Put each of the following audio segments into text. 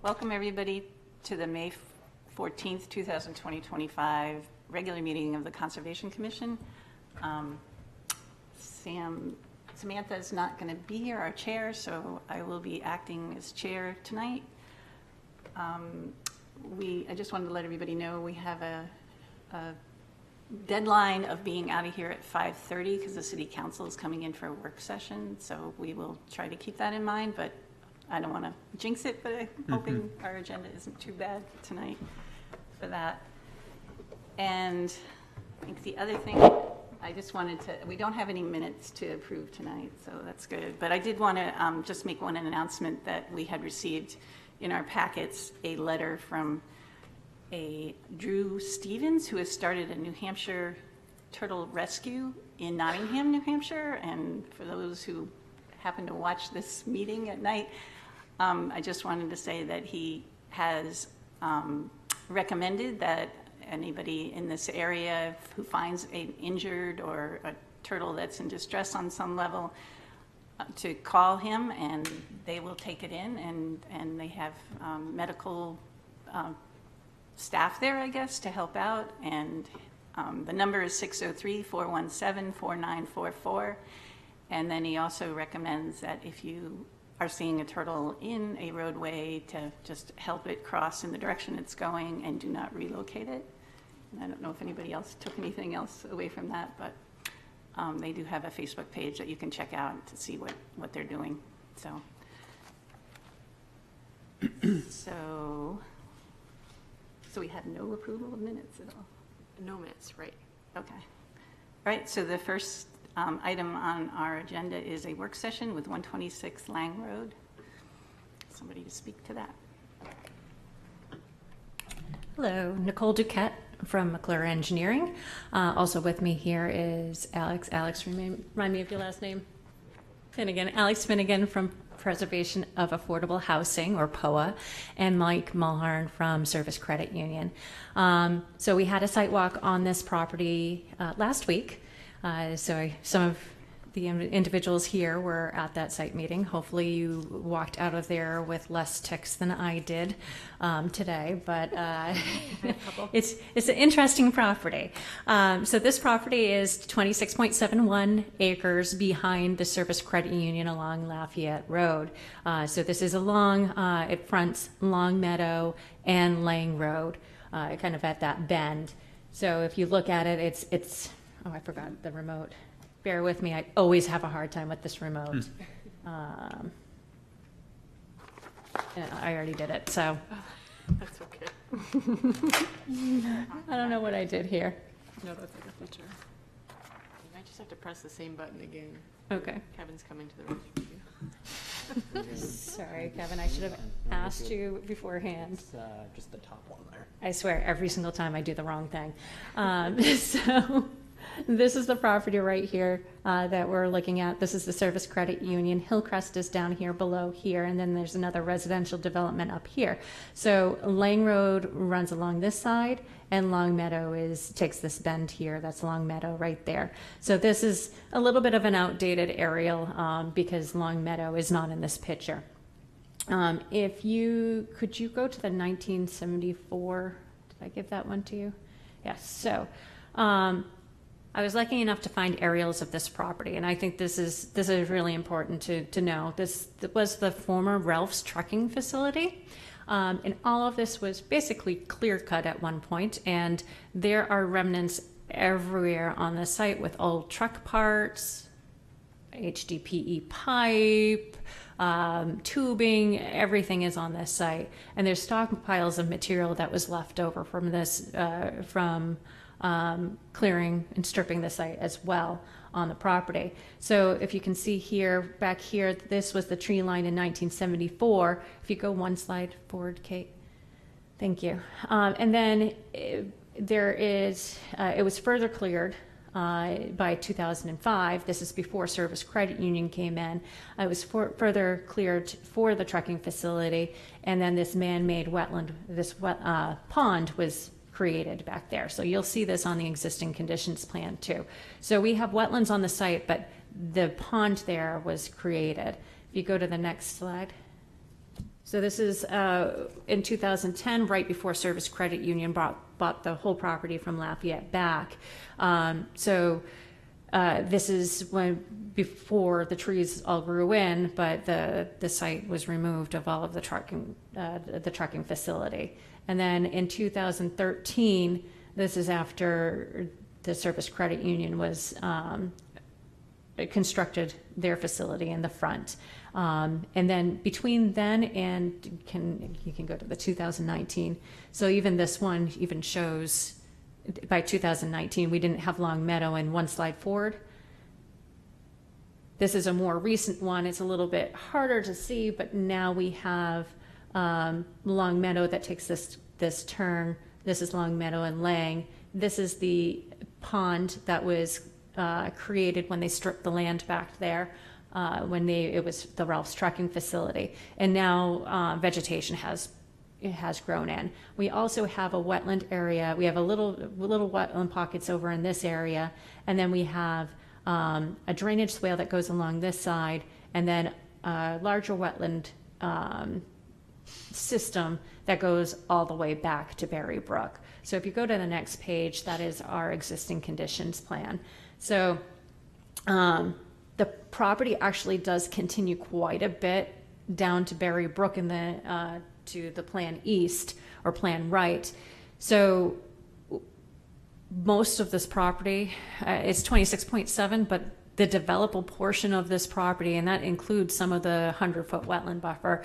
Welcome everybody to the May 14th, 2025 regular meeting of the Conservation Commission. Samantha is not going to be here, our chair, so I will be acting as chair tonight. I just wanted to let everybody know we have a deadline of being out of here at 5:30 because the City Council is coming in for a work session, so we will try to keep that in mind, but I don't want to jinx it, but I'm hoping our agenda isn't too bad tonight for that. And I think the other thing, I just wanted to, we don't have any minutes to approve tonight, so that's good. But I did want to just make one announcement that we had received in our packets a letter from a Drew Stevens, who has started a New Hampshire turtle rescue in Nottingham, New Hampshire. And for those who happen to watch this meeting at night, I just wanted to say that he has recommended that anybody in this area who finds an injured or a turtle that's in distress on some level to call him, and they will take it in, and they have medical staff there, I guess, to help out. And the number is 603-417-4944. And then he also recommends that if you are seeing a turtle in a roadway, to just help it cross in the direction it's going and do not relocate it. And I don't know if anybody else took anything else away from that, but they do have a Facebook page that you can check out to see what they're doing. So, so we had no approval of minutes at all? No minutes, right. Okay. All right, so the first item on our agenda is a work session with 126 Lang Road. Somebody to speak to that. Hello, Nicole Duquette from McClure Engineering. Also with me here is Alex. Alex, remind me of your last name. Finnegan. Alex Finnegan from Preservation of Affordable Housing, or POA, and Mike Mulhern from Service Credit Union. So we had a site walk on this property last week. So some of the individuals here were at that site meeting. Hopefully you walked out of there with less ticks than I did today, but it's an interesting property. So this property is 26.71 acres behind the Service Credit Union along Lafayette Road. So this is along, it fronts Long Meadow and Lang Road, kind of at that bend. So if you look at it, it's oh, I forgot the remote. Bear with me. I always have a hard time with this remote. I already did it, so. That's okay. I don't know what I did here. No, that's like a feature. You might just have to press the same button again. Okay. Kevin's coming to the rescue. Sorry, Kevin. I should have asked you beforehand. It's just the top one there. I swear, every single time I do the wrong thing. So this is the property right here that we're looking at. This is the Service Credit Union. Hillcrest is down here below here, and then there's another residential development up here. So Lang Road runs along this side, and Long Meadow takes this bend here. That's Long Meadow right there. So this is a little bit of an outdated aerial because Long Meadow is not in this picture. Could you go to the 1974? Did I give that one to you? Yes. So I was lucky enough to find aerials of this property, and I think this is really important to know. This was the former Ralph's trucking facility, and all of this was basically clear cut at one point, and there are remnants everywhere on the site with old truck parts, HDPE pipe, tubing. Everything is on this site, and there's stockpiles of material that was left over from this clearing and stripping the site as well on the property. So if you can see here, back here, this was the tree line in 1974. If you go one slide forward, Kate. Thank you. And then it was further cleared by 2005. This is before Service Credit Union came in. It was further cleared for the trucking facility, and then this man-made wetland, this pond was created back there. So you'll see this on the existing conditions plan too. So we have wetlands on the site, but the pond there was created. If you go to the next slide. So this is in 2010, right before Service Credit Union bought the whole property from Lafayette back. This is before the trees all grew in, but the site was removed of all of the trucking facility. And then in 2013, this is after the Service Credit Union was constructed their facility in the front. And then between then and you can go to the 2019. So even this one even shows by 2019, we didn't have Long Meadow. And one slide forward. This is a more recent one. It's a little bit harder to see, but now we have Long Meadow that takes this turn. This is Long Meadow and Lang. This is the pond that was created when they stripped the land back there, it was the Ralph's trucking facility. And now vegetation has grown in. We also have a wetland area. We have a little wetland pockets over in this area, and then we have a drainage swale that goes along this side, and then a larger wetland system that goes all the way back to Berry Brook. So if you go to the next page, that is our existing conditions plan. So the property actually does continue quite a bit down to Berry Brook in to the Plan East or Plan Right. So most of this property is 26.7, but the developable portion of this property, and that includes some of the 100-foot wetland buffer,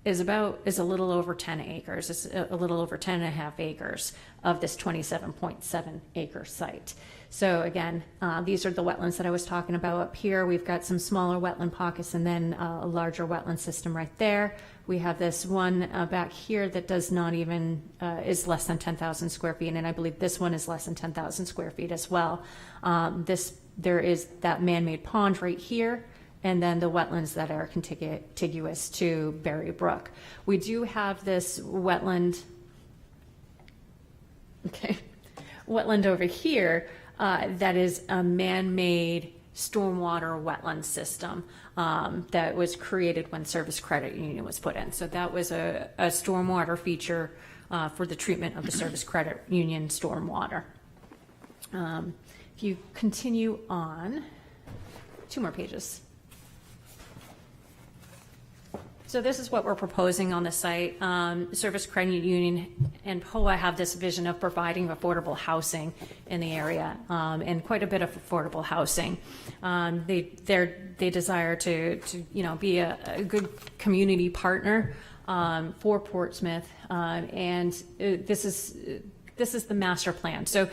is a little over 10 acres. It's a little over 10 and a half acres of this 27.7 acre site. So again, these are the wetlands that I was talking about up here. We've got some smaller wetland pockets and then a larger wetland system right there. We have this one back here that does not even, is less than 10,000 square feet. And I believe this one is less than 10,000 square feet as well. There is that man-made pond right here, and then the wetlands that are contiguous to Berry Brook. We do have this wetland over here that is a man-made stormwater wetland system that was created when Service Credit Union was put in. So that was a stormwater feature for the treatment of the Service Credit Union stormwater. If you continue on, 2 more pages. So this is what we're proposing on the site. Service Credit Union and POA have this vision of providing affordable housing in the area, and quite a bit of affordable housing. They desire to be a good community partner for Portsmouth, and this is the master plan. So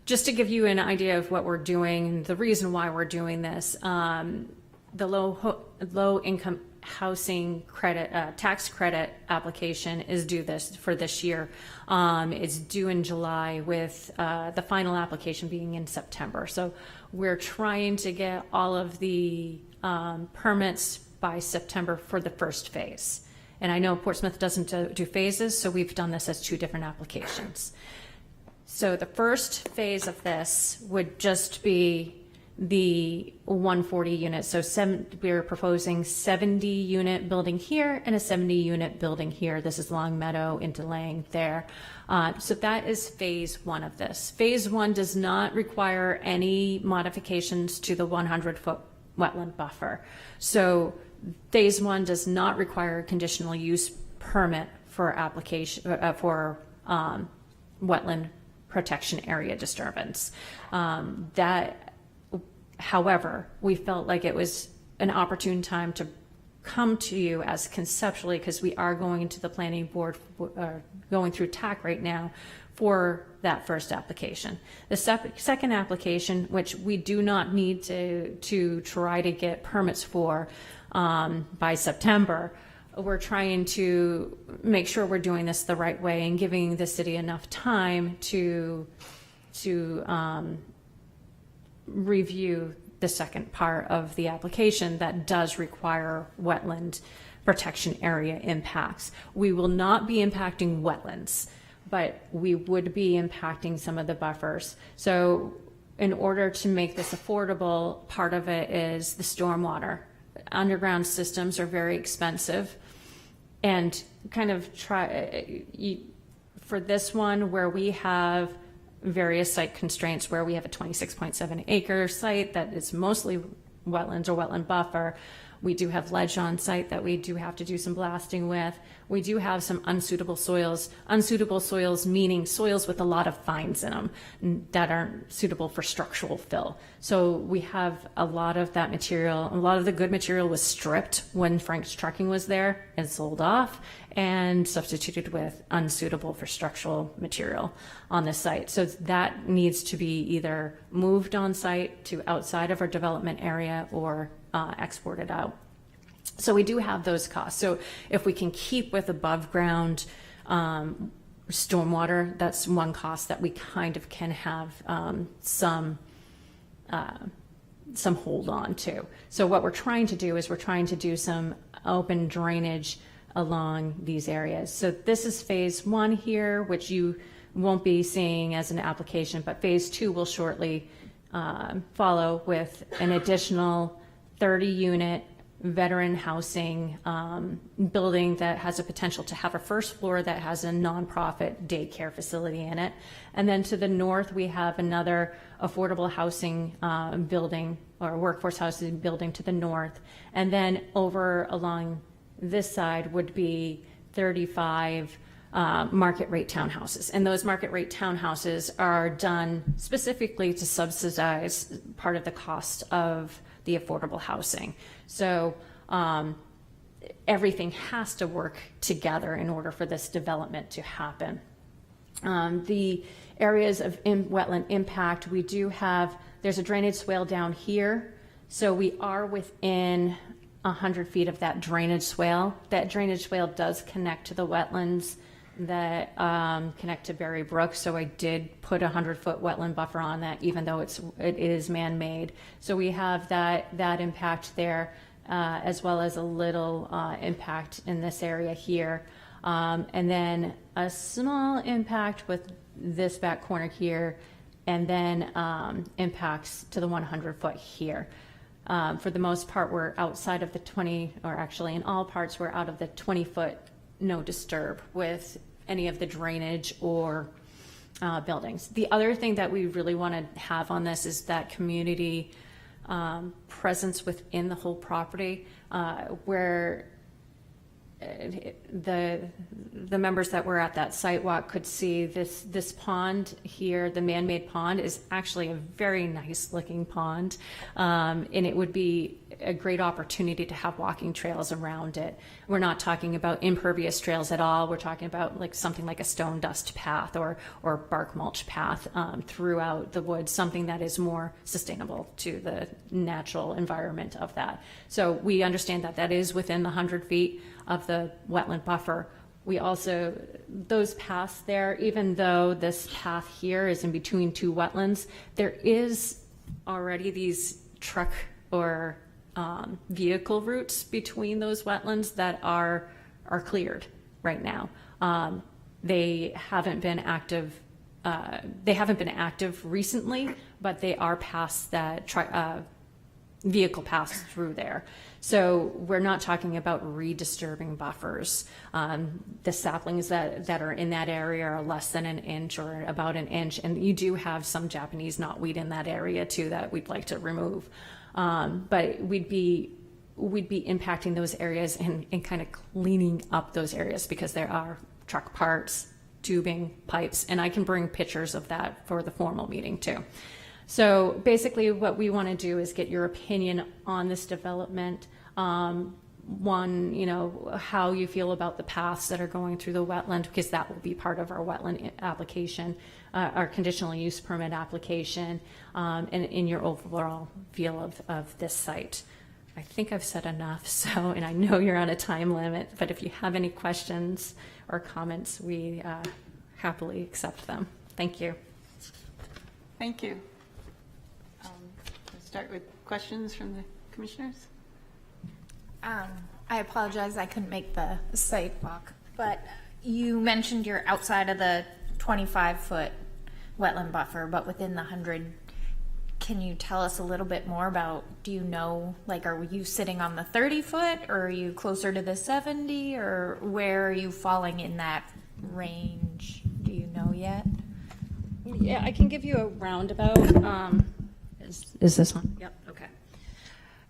just to give you an idea of what we're doing, the reason why we're doing this, the low income housing credit tax credit application is due for this year. It's due in July, with the final application being in September. So we're trying to get all of the permits by September for the first phase. And I know Portsmouth doesn't do phases, so we've done this as 2 different applications. So the first phase of this would just be the 140 units. So we're proposing 70 unit building here and a 70 unit building here. This is Long Meadow into Lang there. So that is phase 1 of this. Phase 1 does not require any modifications to the 100-foot wetland buffer. So phase 1 does not require a conditional use permit for application for wetland protection area disturbance. However, we felt like it was an opportune time to come to you as conceptually, because we are going to the planning board, going through TAC right now for that first application. The second application, which we do not need to try to get permits for by September, we're trying to make sure we're doing this the right way and giving the city enough time to review the second part of the application that does require wetland protection area impacts. We will not be impacting wetlands, but we would be impacting some of the buffers. So in order to make this affordable, part of it is the stormwater. Underground systems are very expensive. and kind of try, for this one where we have various site constraints, where we have a 26.7 acre site that is mostly wetlands or wetland buffer. We do have ledge on site that we do have to do some blasting with. We do have some unsuitable soils meaning soils with a lot of fines in them that aren't suitable for structural fill. So we have a lot of that material. A lot of the good material was stripped when Frank's Trucking was there and sold off and substituted with unsuitable for structural material on this site. So that needs to be either moved on site to outside of our development area or exported out. So we do have those costs. So if we can keep with above ground stormwater, that's one cost that we kind of can have some hold on to. So what we're trying to do is we're trying to do some open drainage along these areas. So this is phase 1 here, which you won't be seeing as an application, but phase 2 will shortly follow with an additional 30-unit veteran housing building that has a potential to have a first floor that has a nonprofit daycare facility in it. And then to the north, we have another affordable housing building or workforce housing building to the north. And then over along this side would be 35 market rate townhouses. And those market rate townhouses are done specifically to subsidize part of the cost of the affordable housing. So everything has to work together in order for this development to happen. The areas of wetland impact, we do have, there's a drainage swale down here. So we are within 100 feet of that drainage swale. That drainage swale does connect to the wetlands that connect to Berry Brook. So I did put a 100-foot wetland buffer on that, even though it is man-made. So we have that impact there, as well as a little impact in this area here. And then a small impact with this back corner here, and then impacts to the 100-foot here. For the most part, we're outside of the 20, or actually in all parts, we're out of the 20-foot no disturb with any of the drainage or buildings. The other thing that we really want to have on this is that community presence within the whole property, where the members that were at that site walk could see this pond here. The man-made pond is actually a very nice looking pond, and it would be a great opportunity to have walking trails around it. We're not talking about impervious trails at all. We're talking about like something like a stone dust path or bark mulch path throughout the woods, something that is more sustainable to the natural environment of that. So we understand that that is within the 100 feet of the wetland buffer. We also, those paths there, even though this path here is in between two wetlands, there is already these truck or vehicle routes between those wetlands that are cleared right now. They haven't been active. They haven't been active recently, but they are past that vehicle paths through there. So we're not talking about redisturbing buffers. The saplings that are in that area are less than an inch or about an inch, and you do have some Japanese knotweed in that area too that we'd like to remove. But we'd be impacting those areas and kind of cleaning up those areas because there are truck parts, tubing, pipes, and I can bring pictures of that for the formal meeting too. So basically what we want to do is get your opinion on this development. One, you know, how you feel about the paths that are going through the wetland, because that will be part of our wetland application, our conditional use permit application, and in your overall feel of this site. I think I've said enough, so, and I know you're on a time limit, but if you have any questions or comments, we happily accept them. Thank you. Thank you. Let's start with questions from the commissioners. I apologize, I couldn't make the site walk, but you mentioned you're outside of the 25-foot wetland buffer, but within the 100 can you tell us a little bit more about, do you know, like, are you sitting on the 30 foot or are you closer to the 70 or where are you falling in that range? Do you know yet? Yeah, I can give you a roundabout. Is this on? Yep, okay.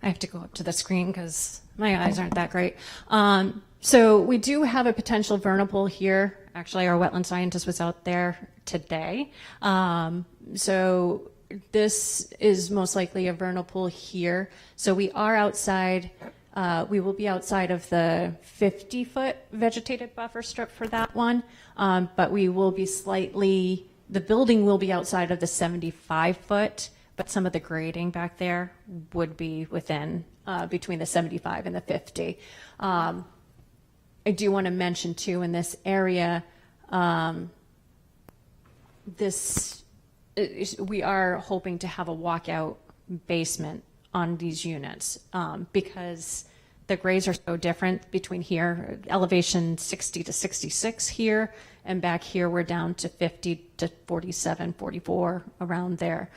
I have to go up to the screen because my eyes aren't that great. So we do have a potential vernal pool here. Actually, our wetland scientist was out there today. So this is most likely a vernal pool here. So we are outside, we will be outside of the 50-foot vegetated buffer strip for that one. But we will be slightly, the building will be outside of the 75-foot, but some of the grading back there would be within, between the 75 and the 50. I do want to mention too, in this area, we are hoping to have a walkout basement on these units because the grades are so different between here, elevation 60 to 66 here, and back here we're down to 50 to 47, 44, around there.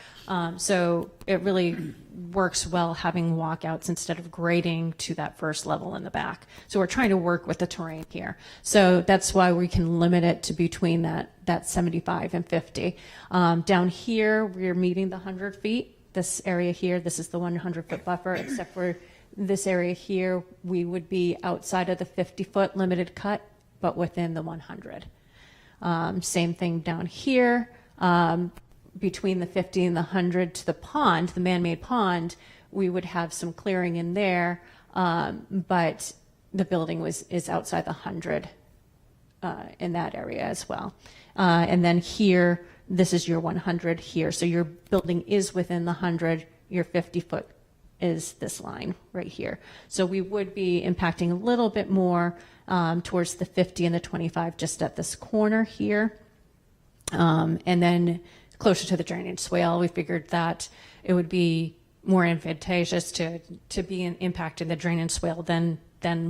So it really works well having walkouts instead of grading to that first level in the back. So we're trying to work with the terrain here. So that's why we can limit it to between that 75 and 50. Down here, we're meeting the 100 feet. This area here, this is the 100-foot buffer, except for this area here, we would be outside of the 50-foot limited cut, but within the 100. Same thing down here, between the 50 and the 100 to the pond, the man-made pond, we would have some clearing in there, but the building is outside the 100 in that area as well. And then here, this is your 100 here. So your building is within the 100, your 50-foot is this line right here. So we would be impacting a little bit more towards the 50 and the 25 just at this corner here. And then closer to the drainage swale, we figured that it would be more advantageous to be impacting the drainage swale than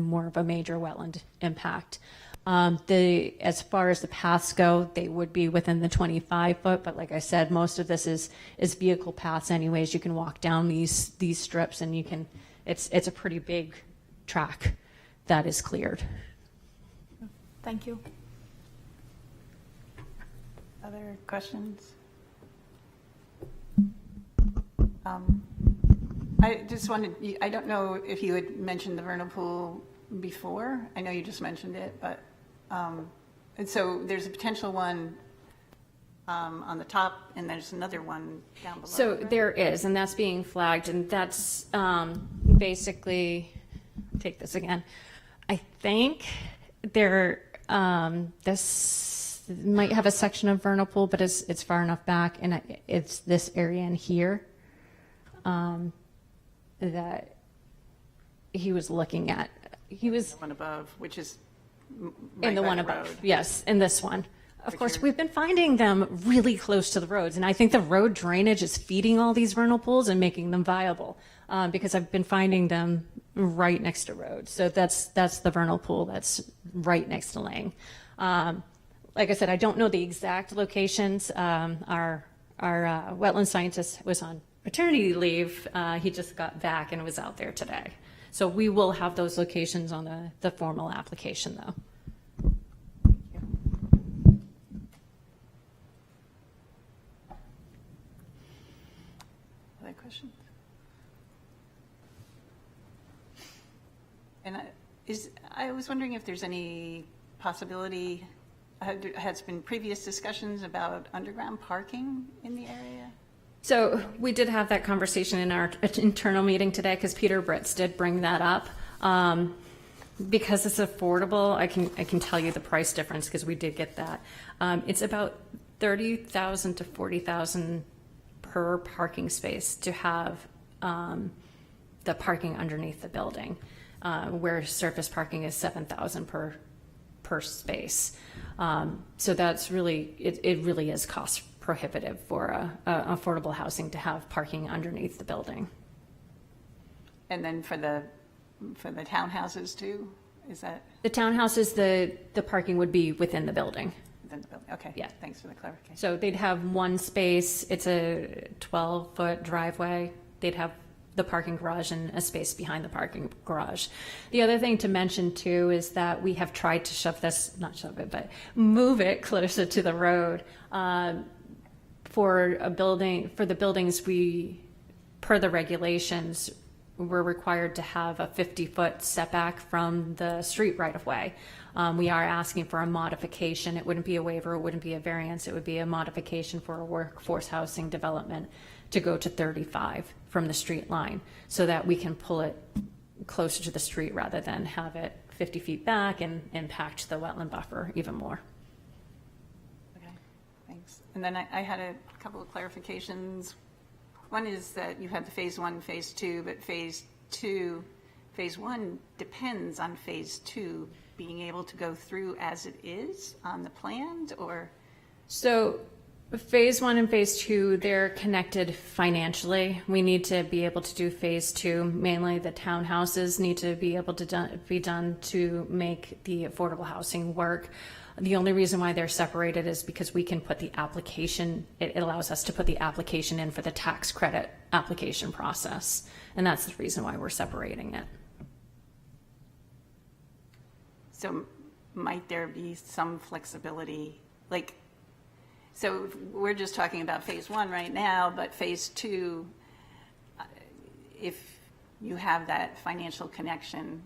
more of a major wetland impact. As far as the paths go, they would be within the 25 foot, but like I said, most of this is vehicle paths anyways. You can walk down these strips and you can, it's a pretty big track that is cleared. Thank you. Other questions? I just wanted, I don't know if you had mentioned the vernal pool before. I know you just mentioned it, but, and so there's a potential one on the top, and there's another one down below. So right? there is, and that's being flagged, and that's basically, take this again. I think this might have a section of vernal pool, but it's far enough back, and it's this area in here that he was looking at. He was The one above, which is in the by one road. above, yes, in this one. Of But course, you're- we've been finding them really close to the roads, and I think the road drainage is feeding all these vernal pools and making them viable because I've been finding them right next to roads. So that's the vernal pool that's right next to Lang. Like I said, I don't know the exact locations. Our wetland scientist was on maternity leave. He just got back and was out there today. So we will have those locations on the formal application, though. Other questions? And I was wondering if there's any possibility, has been previous discussions about underground parking in the area? So we did have that conversation in our internal meeting today because Peter Britz did bring that up. Because it's affordable, I can tell you the price difference because we did get that. It's about $30,000 to $40,000 per parking space to have the parking underneath the building, where surface parking is $7,000 per space. So that's really it really is cost prohibitive for affordable housing to have parking underneath the building. And then for the townhouses too, is that? The townhouses, the parking would be within the building. within the building. Okay. Yeah. Thanks for the clarification. So they'd have one space, it's a 12-foot driveway. They'd have the parking garage and a space behind the parking garage. The other thing to mention too is that we have tried to not shove it, but move it closer to the road. For the buildings, per the regulations, we're required to have a 50-foot setback from the street right of way. We are asking for a modification. It wouldn't be a waiver, it wouldn't be a variance, it would be a modification for a workforce housing development to go to 35 from the street line so that we can pull it closer to the street rather than have it 50 feet back and impact the wetland buffer even more. Okay, thanks. And then I had a couple of clarifications. One is that you had the phase 1, phase 2, but phase 1 depends on phase 2 being able to go through as it is on the plan, or? So phase 1 and phase 2, they're connected financially. We need to be able to do phase 2. Mainly the townhouses need to be able to be done to make the affordable housing work. The only reason why they're separated is because we can put the application, it allows us to put the application in for the tax credit application process. And that's the reason why we're separating it. So might there be some flexibility, so we're just talking about phase 1 right now, but phase 2, if you have that financial connection,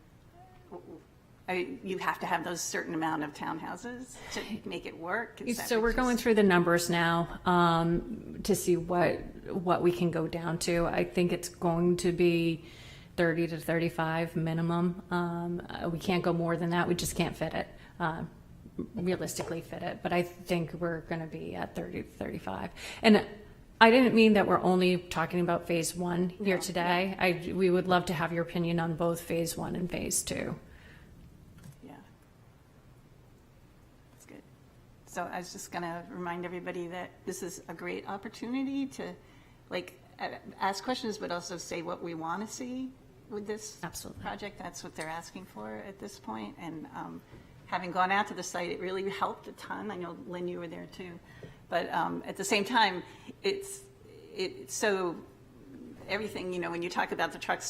you have to have those certain amount of townhouses to make it work? So we're going through the numbers now to see what we can go down to. I think it's going to be 30 to 35 minimum. We can't go more than that. We just can't fit it, realistically fit it. But I think we're going to be at 30 to 35. And I didn't mean that we're only talking about phase 1 here today. We would love to have your opinion on both phase 1 and phase 2. Yeah. That's good. So I was just going to remind everybody that this is a great opportunity to ask questions, but also say what we want to see with this Absolutely. project. That's what they're asking for at this point. And having gone out to the site, it really helped a ton. I know, Lynn, you were there too. But at the same time, it's so everything, when you talk about the truck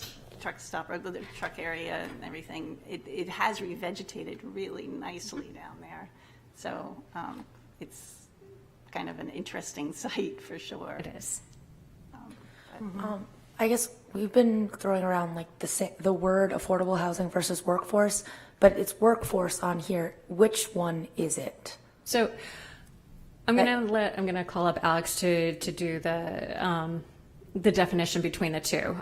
stop or the truck area and everything, it has revegetated really nicely down there. So it's kind of an interesting site for sure. It is. I guess we've been throwing around the word affordable housing versus workforce, but it's workforce on here. Which one is it? So I'm gonna call up Alex to do the definition between the two.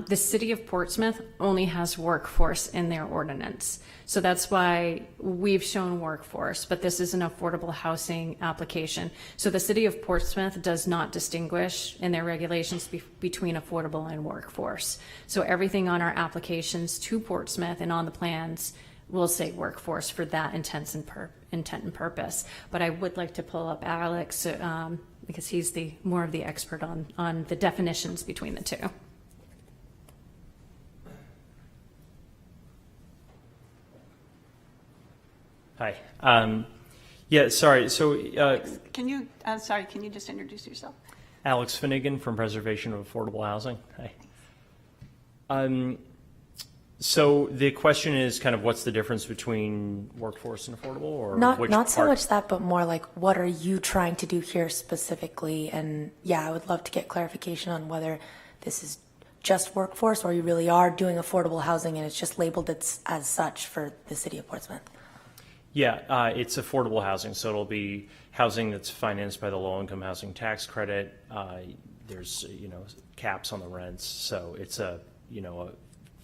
The city of Portsmouth only has workforce in their ordinance. So that's why we've shown workforce, but this is an affordable housing application. So the city of Portsmouth does not distinguish in their regulations between affordable and workforce. So everything on our applications to Portsmouth and on the plans will say workforce for that intent and purpose. But I would like to pull up Alex because he's more of the expert on the definitions between the two. Hi. Yeah, sorry. So Can you just introduce yourself? Alex Finnegan from Preservation of Affordable Housing. Hi. So the question is kind of what's the difference between workforce and affordable, or Not so much that, but more what are you trying to do here specifically? And yeah, I would love to get clarification on whether this is just workforce or you really are doing affordable housing and it's just labeled as such for the city of Portsmouth. Yeah, it's affordable housing, so it'll be housing that's financed by the low-income housing tax credit. There's caps on the rents, so it's a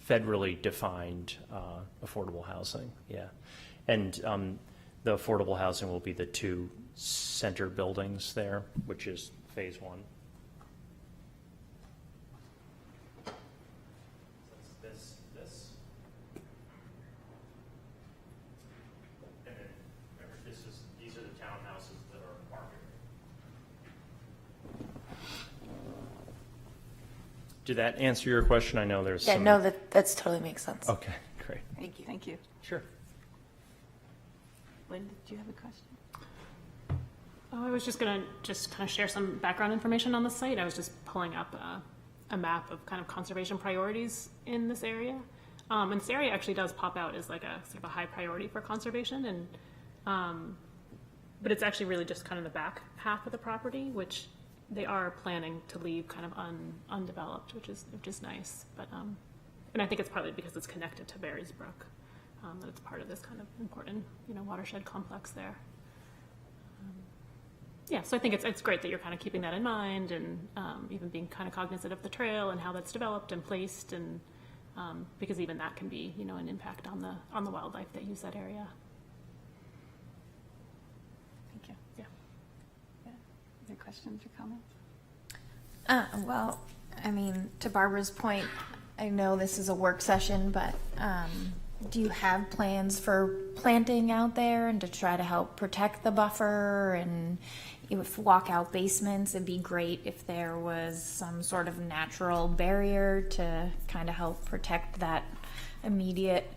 federally defined affordable housing. Yeah, and the affordable housing will be the 2 center buildings there, which is phase 1. This. And then remember, these are the townhouses that are marketed. Did that answer your question? I know there's Yeah, some... no, that's totally makes sense. Okay, great. Thank you. Sure. Lynn, did you have a question? Oh, I was just gonna kind of share some background information on the site. I was just pulling up a map of kind of conservation priorities in this area. And this area actually does pop out as like a sort of a high priority for conservation, and but it's actually really just kind of the back half of the property, which they are planning to leave kind of undeveloped, which is nice. But and I think it's partly because it's connected to Barry's Brook, that it's part of this kind of important, watershed complex there. Yeah, so I think it's great that you're kind of keeping that in mind, and even being kind of cognizant of the trail and how that's developed and placed, and because even that can be, an impact on the wildlife that use that area. Thank you. Yeah. Other questions or comments? Well, I mean, to Barbara's point, I know this is a work session, but do you have plans for planting out there and to try to help protect the buffer? And if walkout basements, it'd be great if there was some sort of natural barrier to kind of help protect that immediate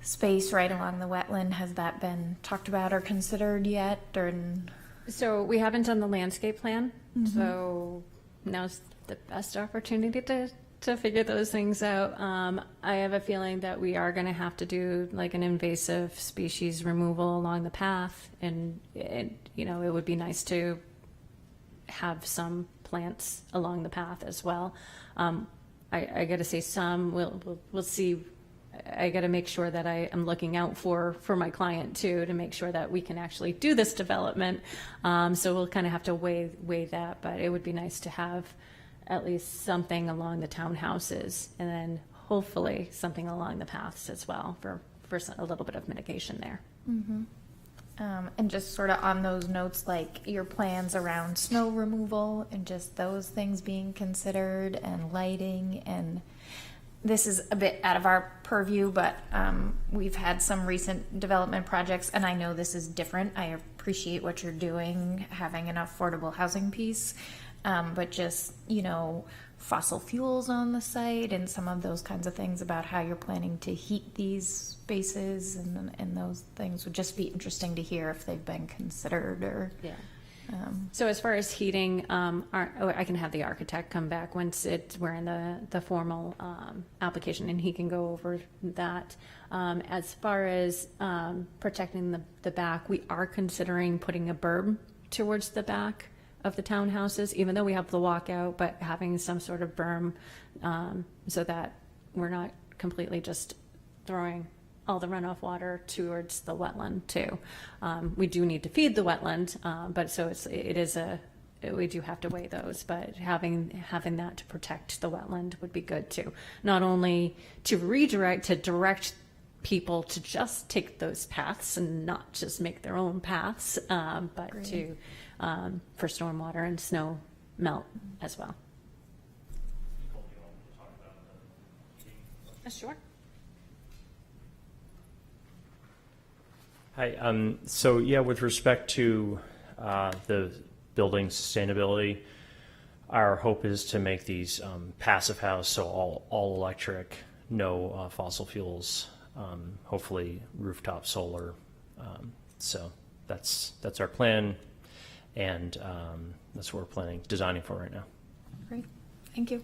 space right along the wetland. Has that been talked about or considered yet? Or So we haven't done the landscape plan, so now's the best opportunity to figure those things out. I have a feeling that we are going to have to do like an invasive species removal along the path, and it would be nice to have some plants along the path as well. I got to say some. We'll see. I got to make sure that I am looking out for my client too, to make sure that we can actually do this development. So we'll kind of have to weigh that, but it would be nice to have at least something along the townhouses, and then hopefully something along the paths as well for a little bit of mitigation there. and just sort of on those notes, like your plans around snow removal and just those things being considered, and lighting. And this is a bit out of our purview, but we've had some recent development projects, and I know this is different. I appreciate what you're doing, having an affordable housing piece, but just, fossil fuels on the site and some of those kinds of things about how you're planning to heat these spaces and those things would just be interesting to hear if they've been considered or. Yeah. So as far as heating, I can have the architect come back once we're in the formal application, and he can go over that. As far as protecting the back, we are considering putting a berm towards the back of the townhouses, even though we have the walkout, but having some sort of berm so that we're not completely just throwing all the runoff water towards the wetland too. We do need to feed the wetland, but so we do have to weigh those, but having that to protect the wetland would be good too. Not only to direct people to just take those paths and not just make their own paths, but Great. For stormwater and snow melt as well. Sure. Hi. So yeah, with respect to the building sustainability, our hope is to make these passive house, so all electric, no fossil fuels, hopefully rooftop solar. So that's our plan, and that's what we're designing for right now. Great. Thank you.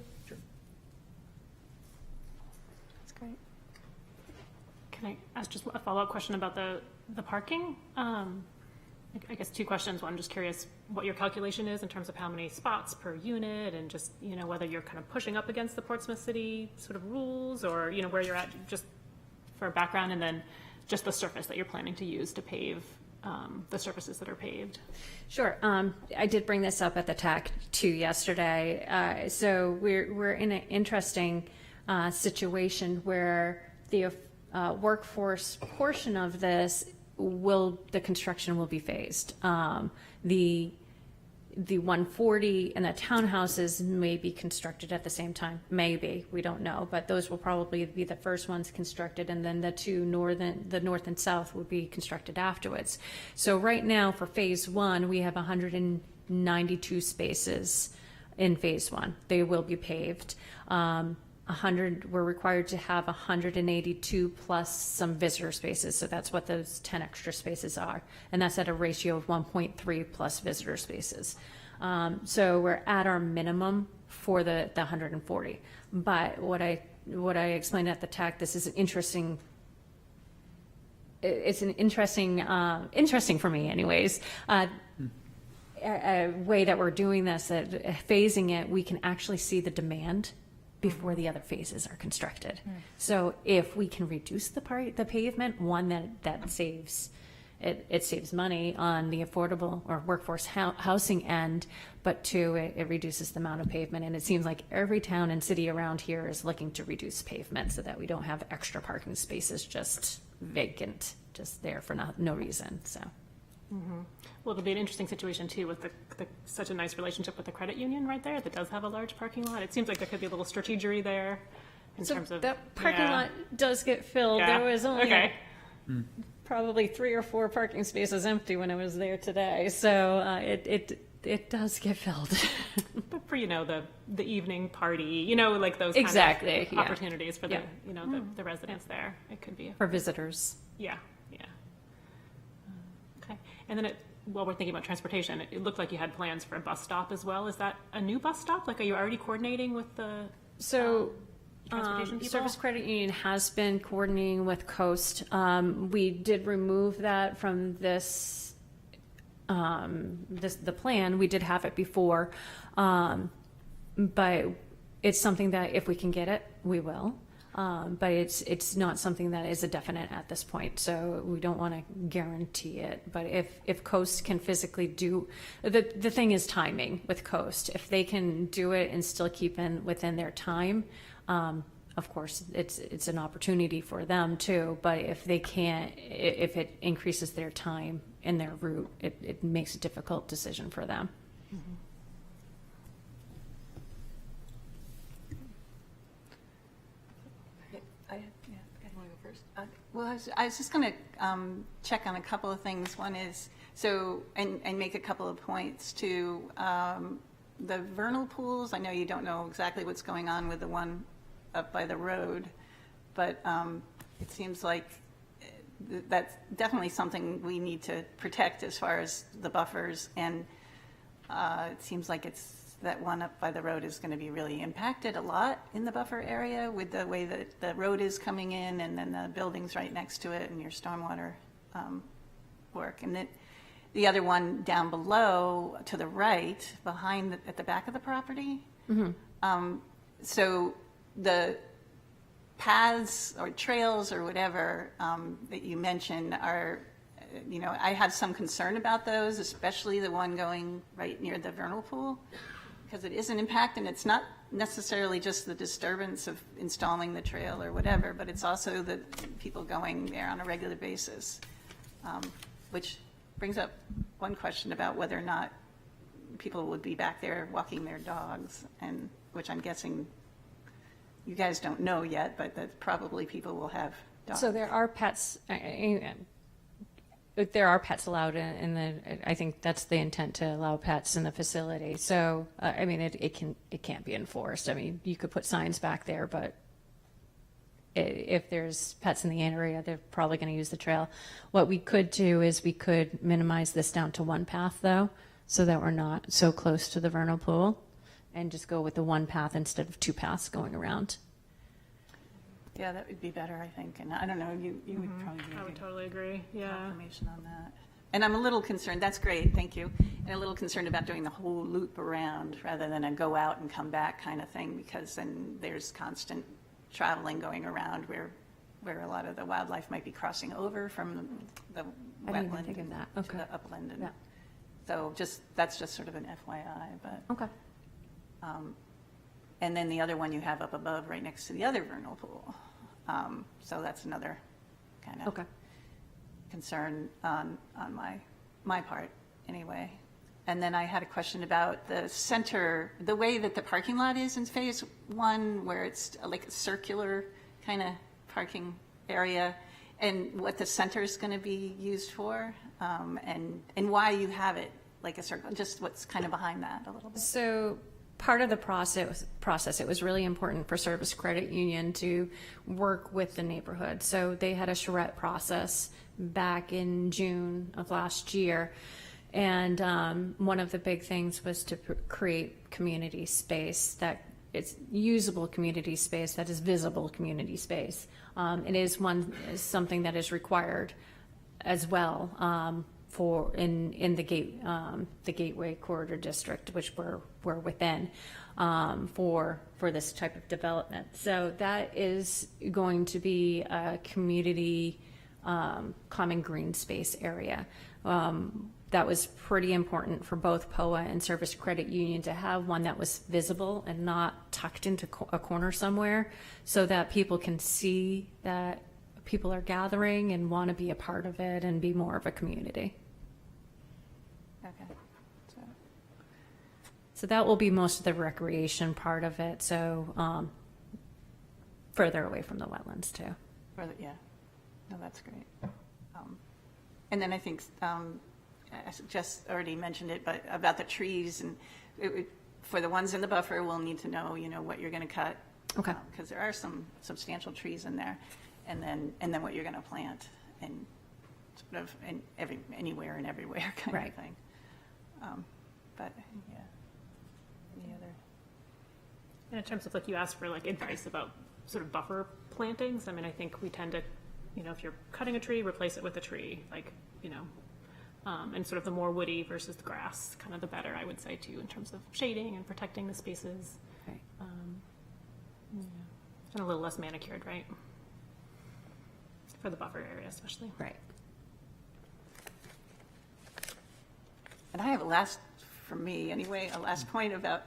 That's great. Can I ask just a follow-up question about the parking? I guess two questions. One, I'm just curious what your calculation is in terms of how many spots per unit, and just, whether you're kind of pushing up against the Portsmouth City sort of rules, or, where you're at, just for background, and then just the surface that you're planning to use to pave the surfaces that are paved. Sure. I did bring this up at the TAC 2 yesterday. So we're in an interesting situation where the workforce portion of this the construction will be phased. The 140 and the townhouses may be constructed at the same time. Maybe, we don't know, but those will probably be the first ones constructed, and then the north and south will be constructed afterwards. So right now for phase 1, we have 192 spaces in phase 1. They will be paved. we're required to have 182 plus some visitor spaces. So that's what those 10 extra spaces are. And that's at a ratio of 1.3 plus visitor spaces. So we're at our minimum for the 140. But what I explained at the TAC, this is an interesting, it's an interesting for me anyways, a way that we're doing this, that phasing it, we can actually see the demand before the other phases are constructed. So if we can reduce the pavement, one, that saves, it saves money on the affordable or workforce housing end, but two, it reduces the amount of pavement. And it seems like every town and city around here is looking to reduce pavement so that we don't have extra parking spaces just vacant, just there for no reason, so. Well, it'll be an interesting situation too with such a nice relationship with the credit union right there that does have a large parking lot. It seems like there could be a little strategery there in So terms of that parking yeah. lot does get filled. Yeah. There was only okay. probably 3 or 4 parking spaces empty when I was there today. So it does get filled. But for the evening party, like those Exactly, kind of yeah. opportunities for Yeah. the residents there, it could be For visitors. yeah. Okay, and then while we're thinking about transportation, it looked like you had plans for a bus stop as well. Is that a new bus stop? Like, are you already coordinating with the So transportation people? Service Credit Union has been coordinating with Coast. We did remove that from the plan. We did have it before, but it's something that if we can get it, we will. But it's not something that is a definite at this point, so we don't want to guarantee it. But if Coast can physically do, the thing is timing with Coast. If they can do it and still keep within their time, of course, it's an opportunity for them too. But if they can't, if it increases their time and their route, it makes a difficult decision for them. Well, I was just going to check on a couple of things. One is, and make a couple of points to the vernal pools. I know you don't know exactly what's going on with the one up by the road, but it seems like that's definitely something we need to protect as far as the buffers. And it seems like that one up by the road is going to be really impacted a lot in the buffer area with the way that the road is coming in and then the buildings right next to it and your stormwater work. And then the other one down below to the right, at the back of the property. So the paths or trails or whatever that you mentioned are, I have some concern about those, especially the one going right near the vernal pool, because it is an impact, and it's not necessarily just the disturbance of installing the trail or whatever, but it's also the people going there on a regular basis, which brings up one question about whether or not people would be back there walking their dogs, and which I'm guessing you guys don't know yet, but that probably people will have dogs. So there are pets. There are pets allowed I think that's the intent, to allow pets in the facility. So I mean, it can't be enforced. I mean, you could put signs back there, but if there's pets in the area, they're probably going to use the trail. What we could do is we could minimize this down to one path, though, so that we're not so close to the vernal pool, and just go with the one path instead of 2 paths going around. Yeah, that would be better, I think. And I don't know, you would probably be I would good totally agree. Yeah. confirmation on that. And I'm a little concerned, that's great, thank you. And a little concerned about doing the whole loop around rather than a go out and come back kind of thing, because then there's constant traveling going around where a lot of the wildlife might be crossing over from the I didn't even wetland think of that. to Okay. the upland. And Yeah. so that's just sort of an FYI, but. Okay. And then the other one you have up above, right next to the other vernal pool. So that's another kind of Okay. concern on my part, anyway. And then I had a question about the center, the way that the parking lot is in phase 1, where it's like a circular kind of parking area, and what the center is going to be used for, and why you have it like a circle, just what's kind of behind that a little bit. So part of the process, it was really important for Service Credit Union to work with the neighborhood. So they had a charrette process back in June of last year. And one of the big things was to create community space that it's usable community space, that is visible community space. It is something that is required as well for in the Gateway Corridor District, which we're within for this type of development. So that is going to be a community common green space area. That was pretty important for both POA and Service Credit Union to have one that was visible and not tucked into a corner somewhere, so that people can see that people are gathering and want to be a part of it and be more of a community. Okay. So that will be most of the recreation part of it, so further away from the wetlands too. Yeah, no, that's great. And then I think, I just already mentioned it, but about the trees, and for the ones in the buffer, we'll need to know, what you're going to cut. Okay. Because there are some substantial trees in there, and then what you're going to plant, and sort of anywhere and everywhere kind Right. of thing. But yeah, any other? And in terms of like you asked for like advice about sort of buffer plantings, I mean, I think we tend to, if you're cutting a tree, replace it with a tree, like, and sort of the more woody versus the grass, kind of the better, I would say, too, in terms of shading and protecting the spaces. Right. And a little less manicured, right? For the buffer area, especially. Right. And I have a last point about,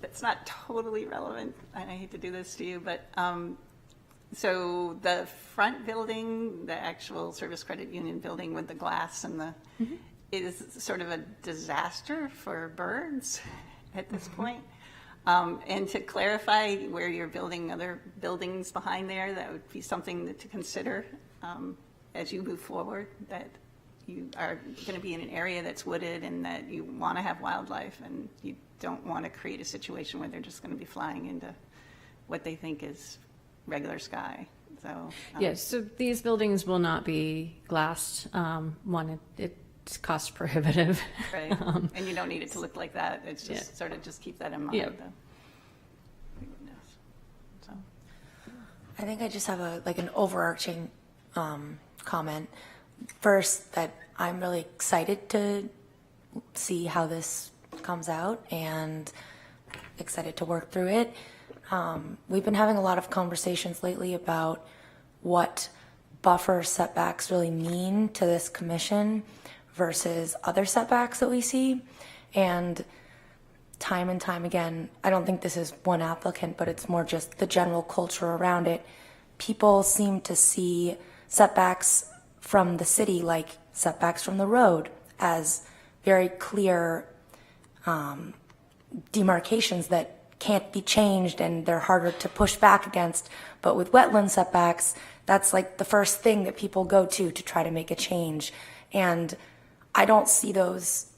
that's not totally relevant, and I hate to do this to you, but so the front building, the actual Service Credit Union building with the glass and the, is sort of a disaster for birds at this point. And to clarify where you're building other buildings behind there, that would be something to consider as you move forward, that you are going to be in an area that's wooded and that you want to have wildlife, and you don't want to create a situation where they're just going to be flying into what they think is regular sky. So Yes, so these buildings will not be glassed. It's cost prohibitive. right, and you don't need it to look like that. It's just sort of just keep that in mind. Yep. So I think I just have an overarching comment. First, that I'm really excited to see how this comes out and excited to work through it. We've been having a lot of conversations lately about what buffer setbacks really mean to this commission versus other setbacks that we see. And time again, I don't think this is one applicant, but it's more just the general culture around it. People seem to see setbacks from the city, like setbacks from the road, as very clear demarcations that can't be changed and they're harder to push back against. But with wetland setbacks, that's like the first thing that people go to try to make a change. And I don't see those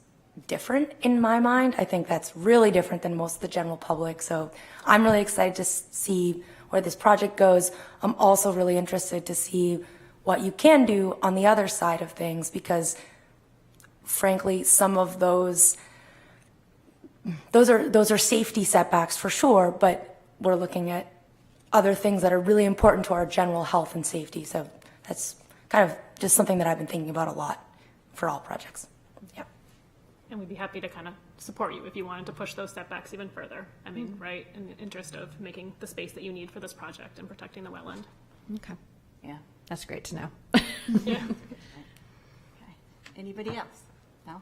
different in my mind. I think that's really different than most of the general public. So I'm really excited to see where this project goes. I'm also really interested to see what you can do on the other side of things, because frankly, some of those are safety setbacks for sure, but we're looking at other things that are really important to our general health and safety. So that's kind of just something that I've been thinking about a lot for all projects. Yeah. And we'd be happy to kind of support you if you wanted to push those setbacks even further. I mean, right, in the interest of making the space that you need for this project and protecting the wetland. Okay, yeah. that's great to know. Yeah. Okay. Anybody else? No?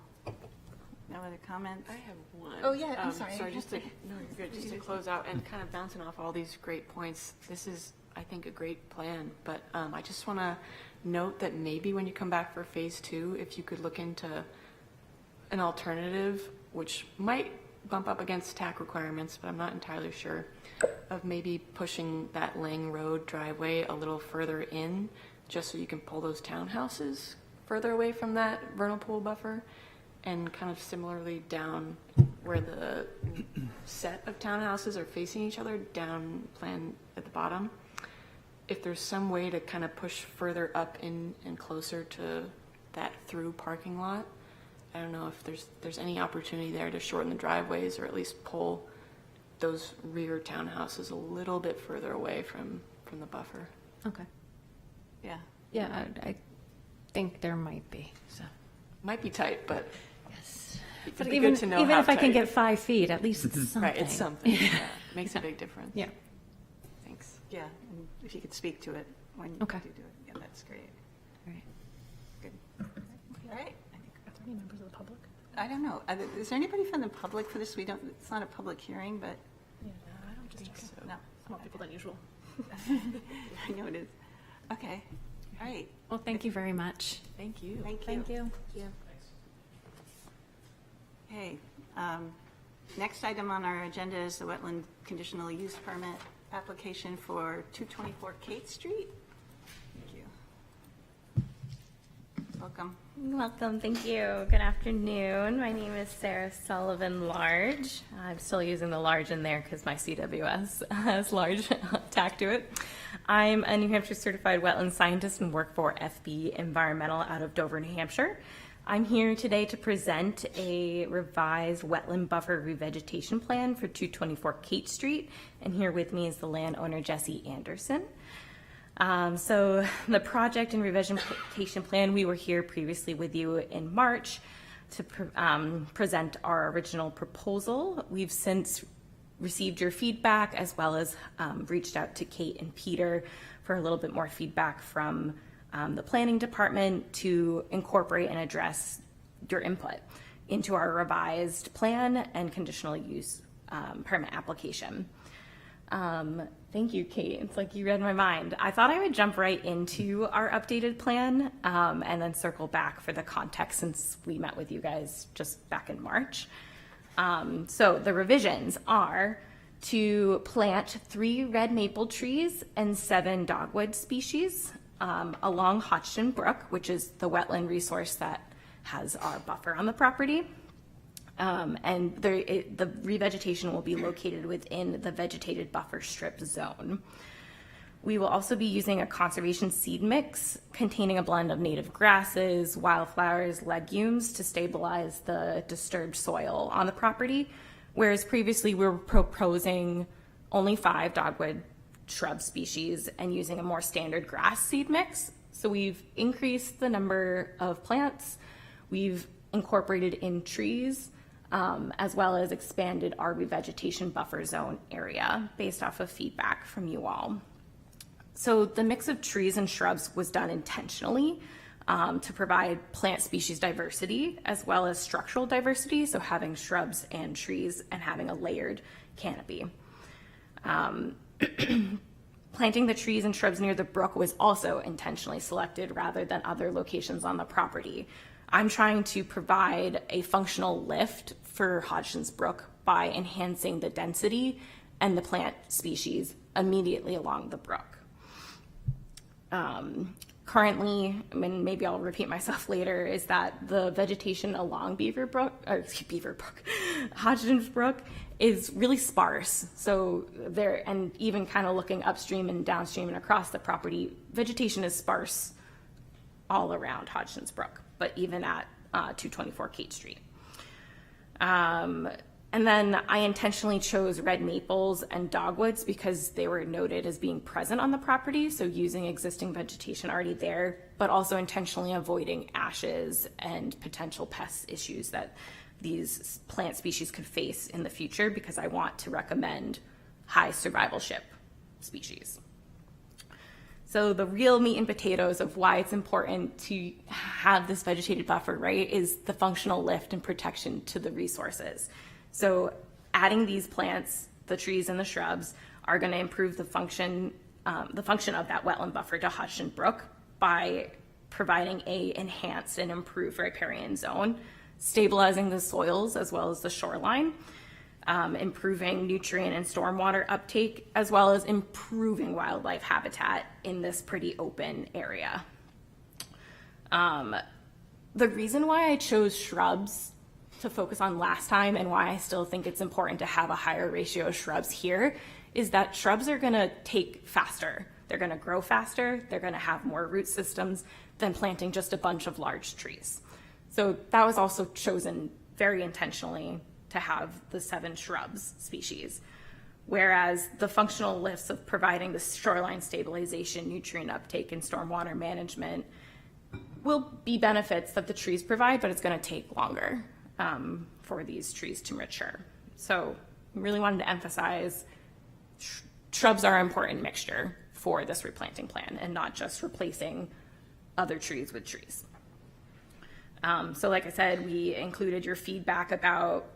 No other comments? I have one. Oh, yeah, I'm sorry. Sorry, just to close out and kind of bouncing off all these great points. This is, I think, a great plan, but I just want to note that maybe when you come back for phase 2, if you could look into an alternative, which might bump up against TAC requirements, but I'm not entirely sure, of maybe pushing that Lang Road driveway a little further in, just so you can pull those townhouses further away from that vernal pool buffer, and kind of similarly down where the set of townhouses are facing each other, down plan at the bottom, if there's some way to kind of push further up in and closer to that through parking lot, I don't know if there's any opportunity there to shorten the driveways or at least pull those rear townhouses a little bit further away from the buffer. Okay. Yeah. Yeah, I think there might be, so. Might be tight, but Yes. it'd But be even, good to know even how if I can tight. get 5 feet, at least it's something. Right, it's something. Yeah, it makes a big difference. Yeah. Thanks. Yeah, and if you could speak to it when you do Okay. do it, yeah, that's great. All right. Good. All right. Are there any members of the public? I don't know. Is there anybody from the public for this? It's not a public hearing, but Yeah, no, I don't think so. no. More people than usual. I know it is. Okay. All right. Well, thank you very much. Thank you. Thank you. you. Okay. Next item on our agenda is the wetland conditional use permit application for 224 Kate Street. Thank you. Welcome. Welcome, thank you. Good afternoon. My name is Sarah Sullivan Large. I'm still using the large in there because my CWS has large tacked to it. I'm a New Hampshire certified wetland scientist and work for FB Environmental out of Dover, New Hampshire. I'm here today to present a revised wetland buffer revegetation plan for 224 Kate Street, and here with me is the landowner Jesse Anderson. So the project and revegetation plan, we were here previously with you in March to present our original proposal. We've since received your feedback as well as reached out to Kate and Peter for a little bit more feedback from the planning department to incorporate and address your input into our revised plan and conditional use permit application. Thank you, Kate. It's like you read my mind. I thought I would jump right into our updated plan and then circle back for the context since we met with you guys just back in March. So the revisions are to plant 3 red maple trees and 7 dogwood species along Hodgson Brook, which is the wetland resource that has our buffer on the property. And the revegetation will be located within the vegetated buffer strip zone. We will also be using a conservation seed mix containing a blend of native grasses, wildflowers, legumes to stabilize the disturbed soil on the property, whereas previously we were proposing only 5 dogwood shrub species and using a more standard grass seed mix. So we've increased the number of plants, we've incorporated in trees, as well as expanded our revegetation buffer zone area based off of feedback from you all. So the mix of trees and shrubs was done intentionally to provide plant species diversity as well as structural diversity, so having shrubs and trees and having a layered canopy. Planting the trees and shrubs near the brook was also intentionally selected rather than other locations on the property. I'm trying to provide a functional lift for Hodgson's Brook by enhancing the density and the plant species immediately along the brook. Currently, I mean, maybe I'll repeat myself later, is that the vegetation along Hodgson's Brook is really sparse. So there, and even kind of looking upstream and downstream and across the property, vegetation is sparse all around Hodgson's Brook, but even at 224 Kate Street. And then I intentionally chose red maples and dogwoods because they were noted as being present on the property, so using existing vegetation already there, but also intentionally avoiding ashes and potential pest issues that these plant species could face in the future, because I want to recommend high survivalship species. So the real meat and potatoes of why it's important to have this vegetated buffer, right, is the functional lift and protection to the resources. So adding these plants, the trees and the shrubs, are going to improve the function of that wetland buffer to Hodgson Brook by providing a enhanced and improved riparian zone, stabilizing the soils as well as the shoreline, improving nutrient and stormwater uptake, as well as improving wildlife habitat in this pretty open area. The reason why I chose shrubs to focus on last time and why I still think it's important to have a higher ratio of shrubs here is that shrubs are going to take faster. They're going to grow faster. They're going to have more root systems than planting just a bunch of large trees. So that was also chosen very intentionally to have the 7 shrubs species. Whereas the functional lifts of providing the shoreline stabilization, nutrient uptake, and stormwater management will be benefits that the trees provide, but it's going to take longer for these trees to mature. So I really wanted to emphasize shrubs are an important mixture for this replanting plan and not just replacing other trees with trees. So like I said, we included your feedback about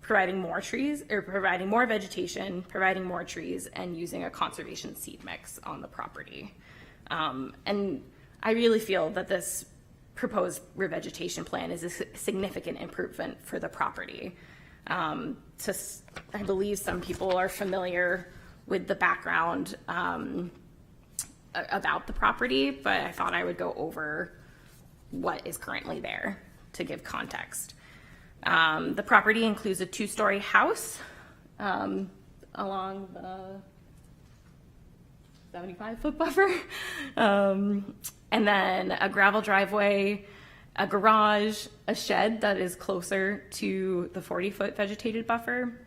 providing more trees or providing more vegetation, providing more trees, and using a conservation seed mix on the property. And I really feel that this proposed revegetation plan is a significant improvement for the property. I believe some people are familiar with the background about the property, but I thought I would go over what is currently there to give context. The property includes a 2-story house along the 75-foot buffer, and then a gravel driveway, a garage, a shed that is closer to the 40-foot vegetated buffer,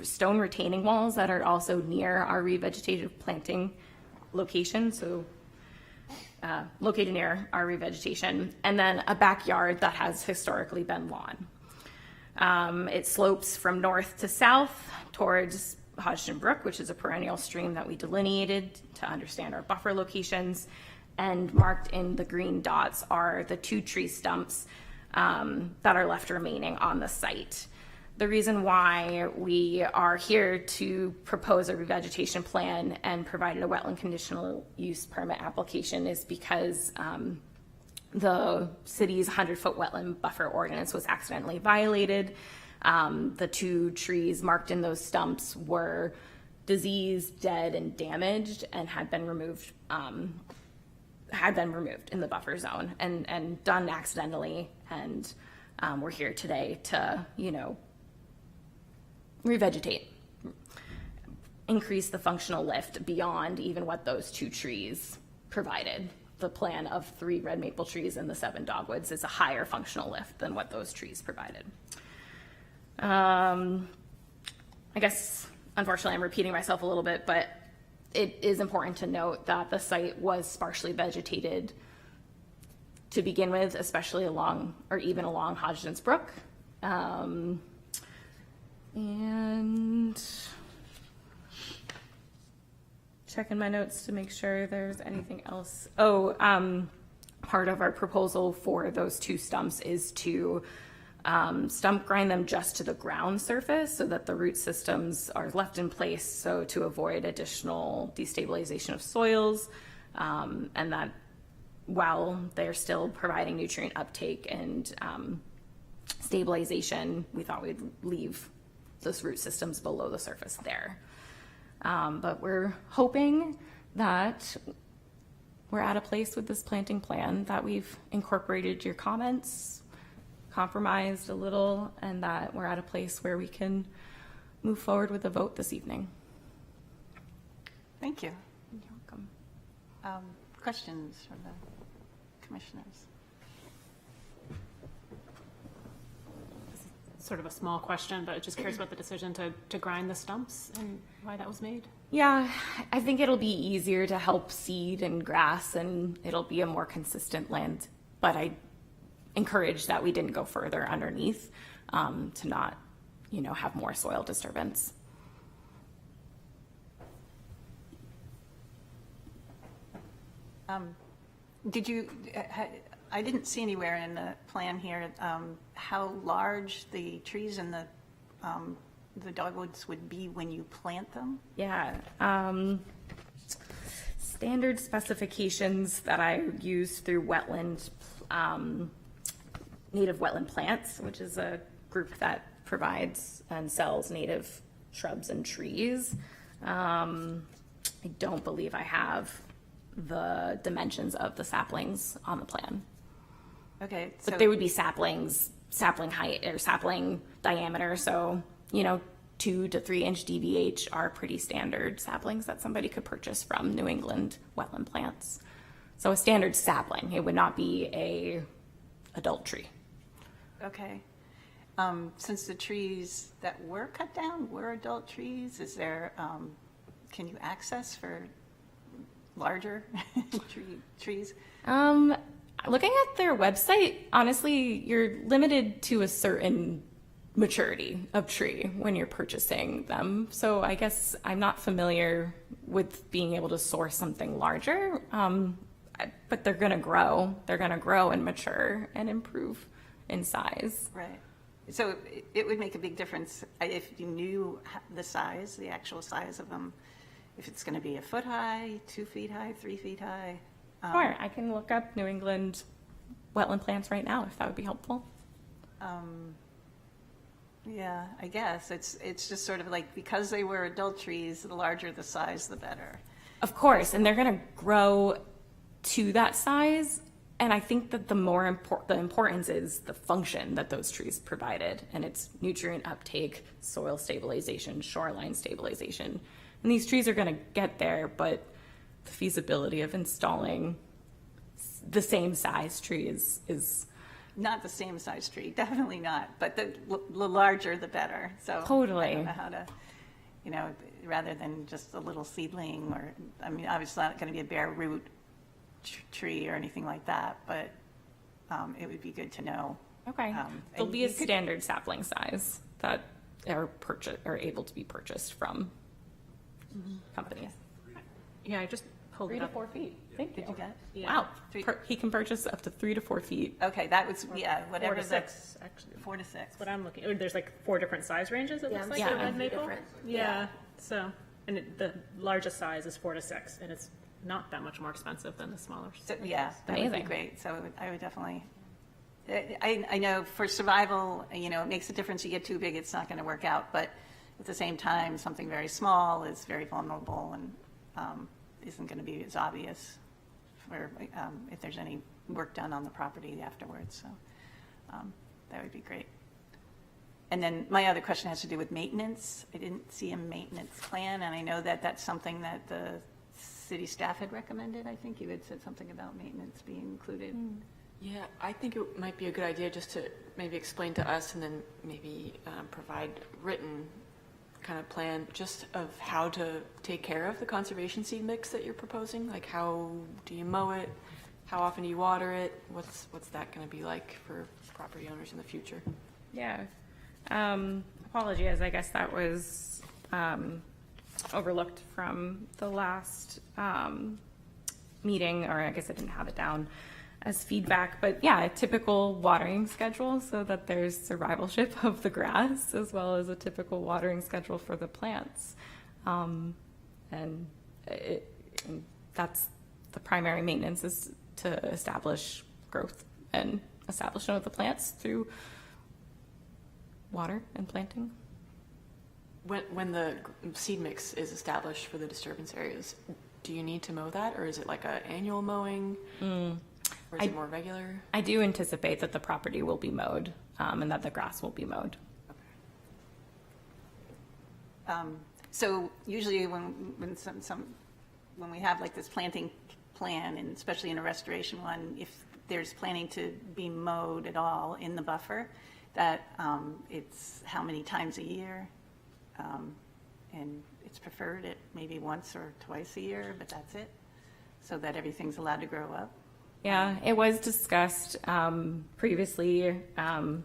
stone retaining walls that are also near our revegetated planting location, so located near our revegetation, and then a backyard that has historically been lawn. It slopes from north to south towards Hodgson Brook, which is a perennial stream that we delineated to understand our buffer locations, and marked in the green dots are the 2 tree stumps that are left remaining on the site. The reason why we are here to propose a revegetation plan and provided a wetland conditional use permit application is because the city's 100-foot wetland buffer ordinance was accidentally violated. The 2 trees marked in those stumps were diseased, dead, and damaged, and had been removed in the buffer zone and done accidentally. And we're here today to, revegetate, increase the functional lift beyond even what those 2 trees provided. The plan of 3 red maple trees and the 7 dogwoods is a higher functional lift than what those trees provided. I guess, unfortunately, I'm repeating myself a little bit, but it is important to note that the site was sparsely vegetated to begin with, especially along Hodgson's Brook. And checking my notes to make sure there's anything else. Part of our proposal for those 2 stumps is to stump grind them just to the ground surface so that the root systems are left in place, so to avoid additional destabilization of soils, and that while they're still providing nutrient uptake and stabilization, we thought we'd leave those root systems below the surface there. But we're hoping that we're at a place with this planting plan that we've incorporated your comments, compromised a little, and that we're at a place where we can move forward with a vote this evening. Thank you. You're welcome. Questions from the commissioners? Sort of a small question, but just curious about the decision to grind the stumps and why that was made. Yeah, I think it'll be easier to help seed and grass, and it'll be a more consistent land. But I encourage that we didn't go further underneath to not, have more soil disturbance. Did you? I didn't see anywhere in the plan here how large the trees and the dogwoods would be when you plant them. Yeah. Standard specifications that I used through Native Wetland Plants, which is a group that provides and sells native shrubs and trees. I don't believe I have the dimensions of the saplings on the plan. Okay, But so, they would be saplings, sapling height or sapling diameter. So, 2 to 3 inch DVH are pretty standard saplings that somebody could purchase from New England wetland plants. So a standard sapling, it would not be a adult tree. okay. Since the trees that were cut down were adult trees, is there, can you access for larger trees? Looking at their website, honestly, you're limited to a certain maturity of tree when you're purchasing them. So I guess I'm not familiar with being able to source something larger, but they're going to grow. They're going to grow and mature and improve in size. Right. So it would make a big difference if you knew the size, the actual size of them, if it's going to be a foot high, 2 feet high, 3 feet high. Sure, I can look up New England wetland plants right now if that would be helpful. Yeah, I guess. It's just sort of like, because they were adult trees, the larger the size, the better. Of course, and they're going to grow to that size. And I think that the importance is the function that those trees provided, and it's nutrient uptake, soil stabilization, shoreline stabilization. And these trees are going to get there, but the feasibility of installing the same size tree is Not the same size tree, definitely not, but the larger the better. So Totally. I don't know how to, rather than just a little seedling, or, I mean, obviously not going to be a bare root tree or anything like that, but it would be good to know. okay. There'll and be a you could- standard sapling size that are able to be purchased from companies. Yeah, I just pulled 3 it to up. 4 feet. Thank Did you get? Yeah. Wow. Three- He can purchase up to 3 to 4 feet. Okay, that was, yeah, 4 whatever to the, 6, actually. 4 to 6. What I'm looking, there's like 4 different size ranges, it looks like, Yeah. for red maple. different. Yeah, so, and the largest size is 4 to 6, and it's not that much more expensive than the smaller. So, yeah, that would be Amazing. great. So I would definitely, I know for survival, it makes a difference. You get too big, it's not going to work out. But at the same time, something very small is very vulnerable and isn't going to be as obvious for if there's any work done on the property afterwards. So that would be great. And then my other question has to do with maintenance. I didn't see a maintenance plan, and I know that that's something that the city staff had recommended. I think you had said something about maintenance being included. Yeah, I think it might be a good idea just to maybe explain to us and then maybe provide written kind of plan just of how to take care of the conservation seed mix that you're proposing. Like, how do you mow it? How often do you water it? What's that going to be like for property owners in the future? Yeah. Apologies, I guess that was overlooked from the last meeting, or I guess I didn't have it down as feedback. But yeah, a typical watering schedule so that there's survivalship of the grass as well as a typical watering schedule for the plants. And that's the primary maintenance, is to establish growth and establishment of the plants through water and planting. When the seed mix is established for the disturbance areas, do you need to mow that, or is it like an annual mowing? Or is it more regular? I do anticipate that the property will be mowed, and that the grass will be mowed. So usually when we have like this planting plan, and especially in a restoration one, if there's planning to be mowed at all in the buffer, that it's how many times a year, and it's preferred at maybe once or twice a year, but that's it, so that everything's allowed to grow up. Yeah, it was discussed previously, and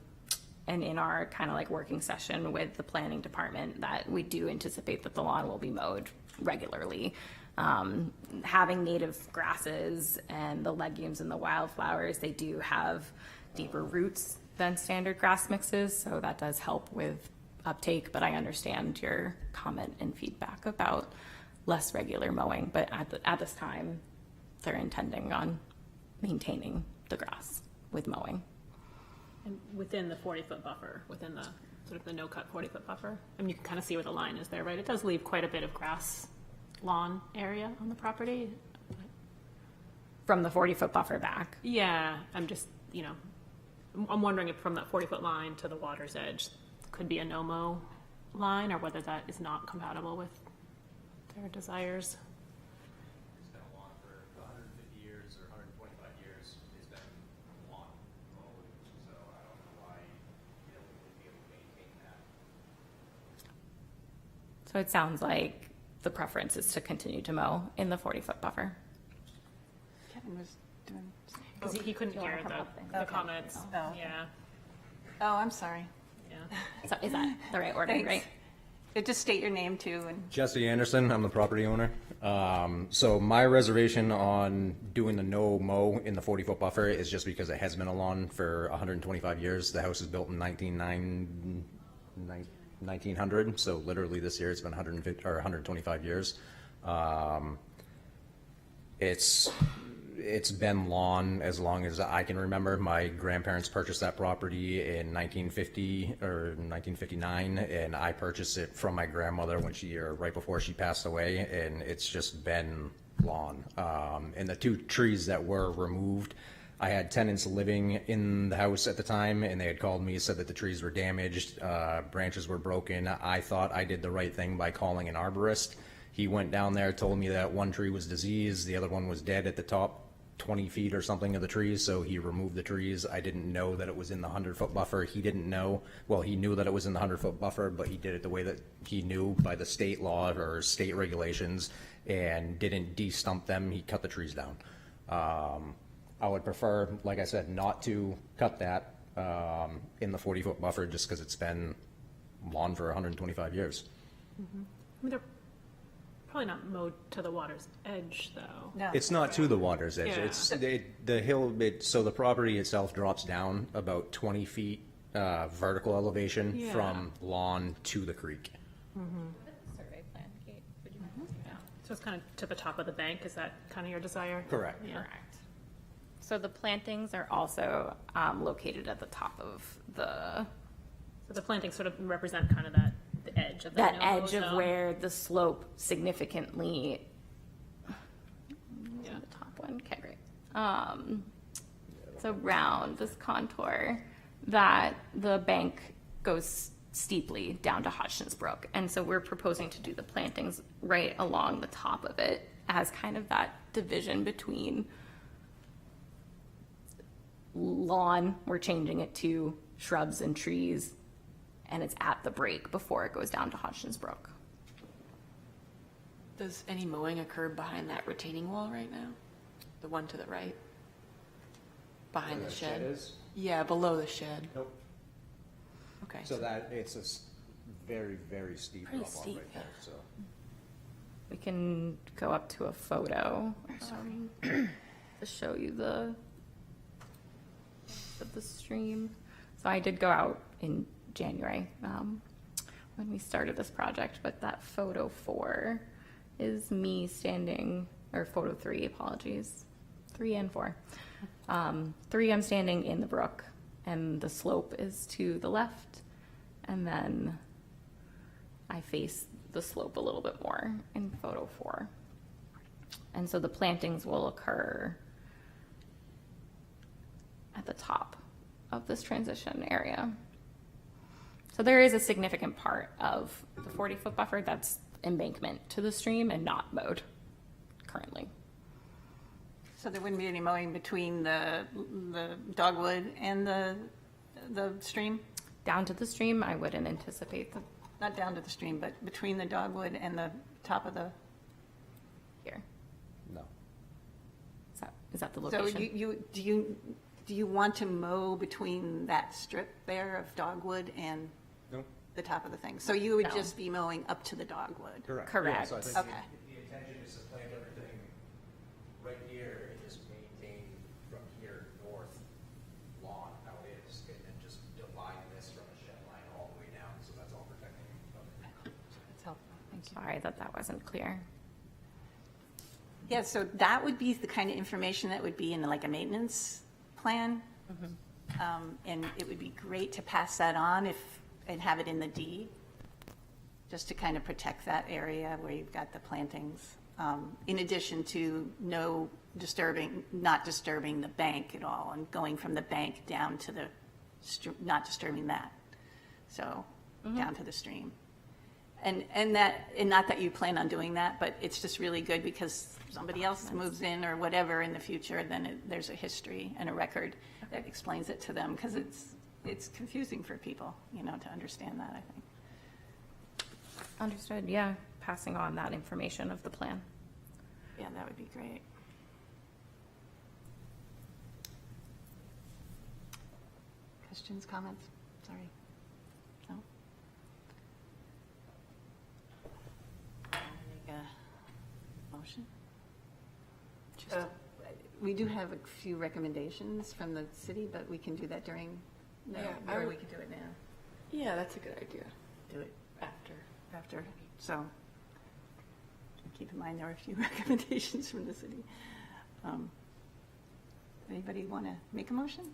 in our kind of like working session with the planning department, that we do anticipate that the lawn will be mowed regularly. Having native grasses and the legumes and the wildflowers, they do have deeper roots than standard grass mixes, so that does help with uptake. But I understand your comment and feedback about less regular mowing. But at this time, they're intending on maintaining the grass with mowing. And within the 40-foot buffer, within the sort of the no-cut 40-foot buffer, I mean, you can kind of see where the line is there, right? It does leave quite a bit of grass lawn area on the property. From the 40-foot buffer back. Yeah, I'm just you know, I'm wondering if from that 40-foot line to the water's edge could be a no-mow line, or whether that is not compatible with their desires. It's been a lawn for 150 years or 125 years. It's been lawn mowed, so I don't know why you wouldn't be able to maintain that. So it sounds like the preference is to continue to mow in the 40-foot buffer. Kevin was doing, Because he couldn't Do you wanna hear come up and- the comments. Oh, okay. Yeah, oh, I'm sorry. yeah. So is that the right order, Thanks. right? Just state your name too, and Jesse Anderson, I'm the property owner. So my reservation on doing the no mow in the 40-foot buffer is just because it has been a lawn for 125 years. The house was built in 1900, so literally this year it's been 150 or 125 years. It's been lawn as long as I can remember. My grandparents purchased that property in 1950 or 1959, and I purchased it from my grandmother right before she passed away, and it's just been lawn. And the two trees that were removed, I had tenants living in the house at the time, and they had called me, said that the trees were damaged, branches were broken. I thought I did the right thing by calling an arborist. He went down there, told me that one tree was diseased, the other one was dead at the top 20 feet or something of the trees, so he removed the trees. I didn't know that it was in the 100-foot buffer. He didn't know. Well, he knew that it was in the 100-foot buffer, but he did it the way that he knew by the state law or state regulations and didn't de-stump them. He cut the trees down. I would prefer, like I said, not to cut that in the 40-foot buffer just because it's been lawn for 125 years. I mean, they're probably not mowed to the water's edge, though. no. It's not to the water's edge. Yeah. It's the hill. So the property itself drops down about 20 feet vertical elevation Yeah. from lawn to the creek. Survey plan, Kate. Would you Yeah. So it's kind of to the top of the bank. Is that kind of your desire? Correct. Yeah. Correct. So the plantings are also located at the top of the So the plantings sort of represent kind of the edge of the that no-mow edge of zone. where the slope significantly. Yeah. The top one, okay, great. So round this contour that the bank goes steeply down to Hodgson's Brook, and so we're proposing to do the plantings right along the top of it as kind of that division between lawn. We're changing it to shrubs and trees, and it's at the break before it goes down to Hodgson's Brook. Does any mowing occur behind that retaining wall right now? The one to the right? Behind the shed? Yeah, below the shed. Nope. Okay. So that it's a very, very steep Pretty drop off steep, right there. So We can go up to a photo to show you the of the stream. So I did go out in January when we started this project, but that photo 4 is me standing, or photo 3, apologies, 3 and 4. 3, I'm standing in the brook, and the slope is to the left, and then I face the slope a little bit more in photo 4. And so the plantings will occur at the top of this transition area. So there is a significant part of the 40-foot buffer that's embankment to the stream and not mowed currently. So there wouldn't be any mowing between the dogwood and the stream? Down to the stream, I wouldn't anticipate the Not down to the stream, but between the dogwood and the top of the, here. no. Is that the so location? do you want to mow between that strip there of dogwood and No. the top of the thing? So you would No. just be mowing up to the dogwood? Correct. Correct. Yeah, so I think Okay. the intention is to plant everything right here and just maintain from here north lawn how it is, and then just divide this from the shed line all the way down, so that's all protecting. That's helpful. Thank you. Sorry that wasn't clear. Yeah, so that would be the kind of information that would be in like a maintenance plan. And it would be great to pass that on and have it in the deed, just to kind of protect that area where you've got the plantings. in addition to not disturbing the bank at all, and going from the bank down to the, not disturbing that. So, down to the stream. And not that you plan on doing that, but it's just really good because somebody else moves in or whatever in the future, then there's a history and a record that explains it to them, because it's confusing for people, to understand that, I think. Understood, yeah. Passing on that information of the plan. Yeah, that would be great. Questions, comments? Sorry. No? Make a motion? We do have a few recommendations from the city, but we can do that during, or we can do it now. Yeah, that's a good idea. Do it After. so. Keep in mind, there are a few recommendations from the city. Anybody want to make a motion?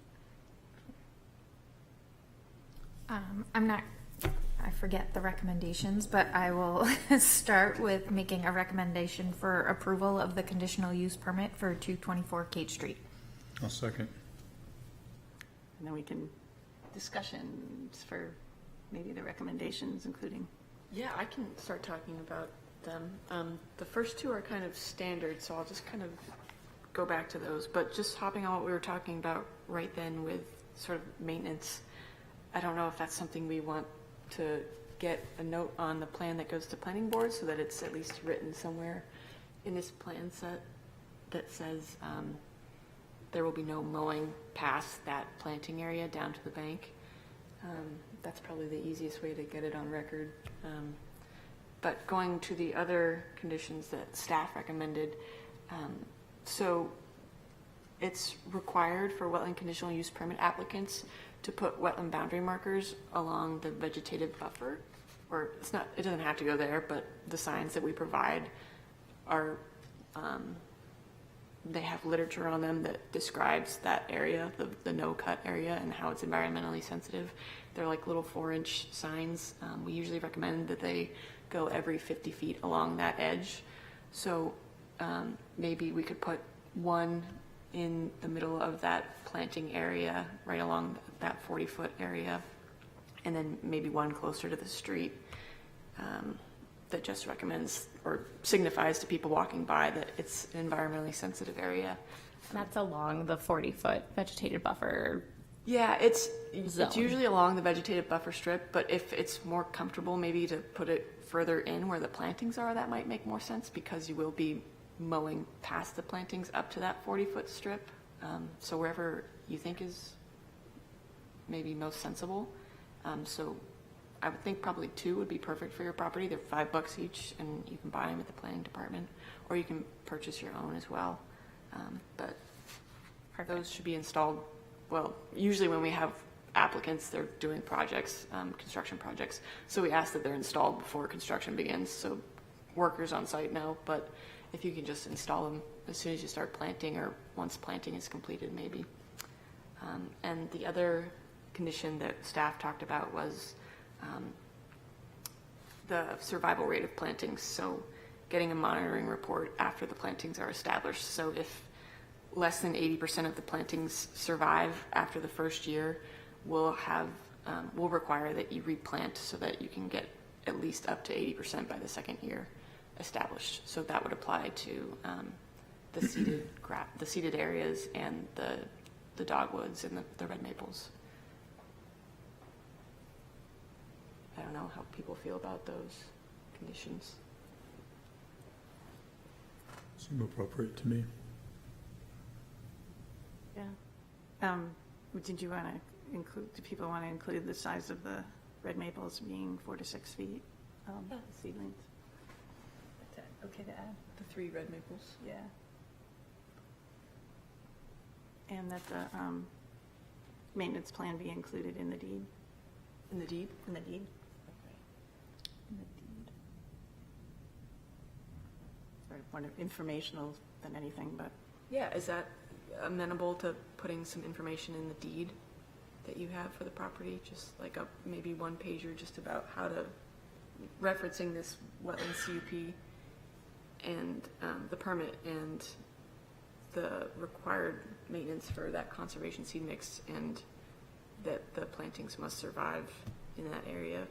I forget the recommendations, but I will start with making a recommendation for approval of the conditional use permit for 224 Kate Street. I'll second. And then we can discussions for maybe the recommendations, including. Yeah, I can start talking about them. The first two are kind of standard, so I'll just kind of go back to those. But just hopping on what we were talking about right then with sort of maintenance, I don't know if that's something we want to get a note on the plan that goes to planning board so that it's at least written somewhere in this plan set that says there will be no mowing past that planting area down to the bank. That's probably the easiest way to get it on record. But going to the other conditions that staff recommended, so it's required for wetland conditional use permit applicants to put wetland boundary markers along the vegetative buffer, or it doesn't have to go there, but the signs that we provide are, they have literature on them that describes that area, the no-cut area, and how it's environmentally sensitive. They're like little 4-inch signs. We usually recommend that they go every 50 feet along that edge. So maybe we could put one in the middle of that planting area, right along that 40-foot area, and then maybe one closer to the street that just recommends or signifies to people walking by that it's an environmentally sensitive area. That's along the 40-foot vegetated buffer. Yeah, it's Zone. usually along the vegetative buffer strip, but if it's more comfortable maybe to put it further in where the plantings are, that might make more sense, because you will be mowing past the plantings up to that 40-foot strip. So wherever you think is maybe most sensible. So I would think probably 2 would be perfect for your property. They're $5 each, and you can buy them at the planning department, or you can purchase your own as well. But those should be installed. Well, usually when we have applicants, they're doing projects, construction projects. So we ask that they're installed before construction begins, so workers on site know. But if you can just install them as soon as you start planting, or once planting is completed, maybe. And the other condition that staff talked about was the survival rate of plantings. So getting a monitoring report after the plantings are established. So if less than 80% of the plantings survive after the first year, we'll require that you replant so that you can get at least up to 80% by the second year established. So that would apply to the seeded areas and the dogwoods and the red maples. I don't know how people feel about those conditions. Seem appropriate to me. Yeah. Did you want to include, do people want to include the size of the red maples being 4 to 6 feet seedlings? Is that okay to add? The 3 red maples. Yeah. And that the maintenance plan be included in the deed? In the deed? In the deed? In the deed. Sort of more informational than anything, but. Yeah, is that amenable to putting some information in the deed that you have for the property? Just like maybe 1 pager just about how to, referencing this wetland CUP and the permit and the required maintenance for that conservation seed mix, and that the plantings must survive in that area.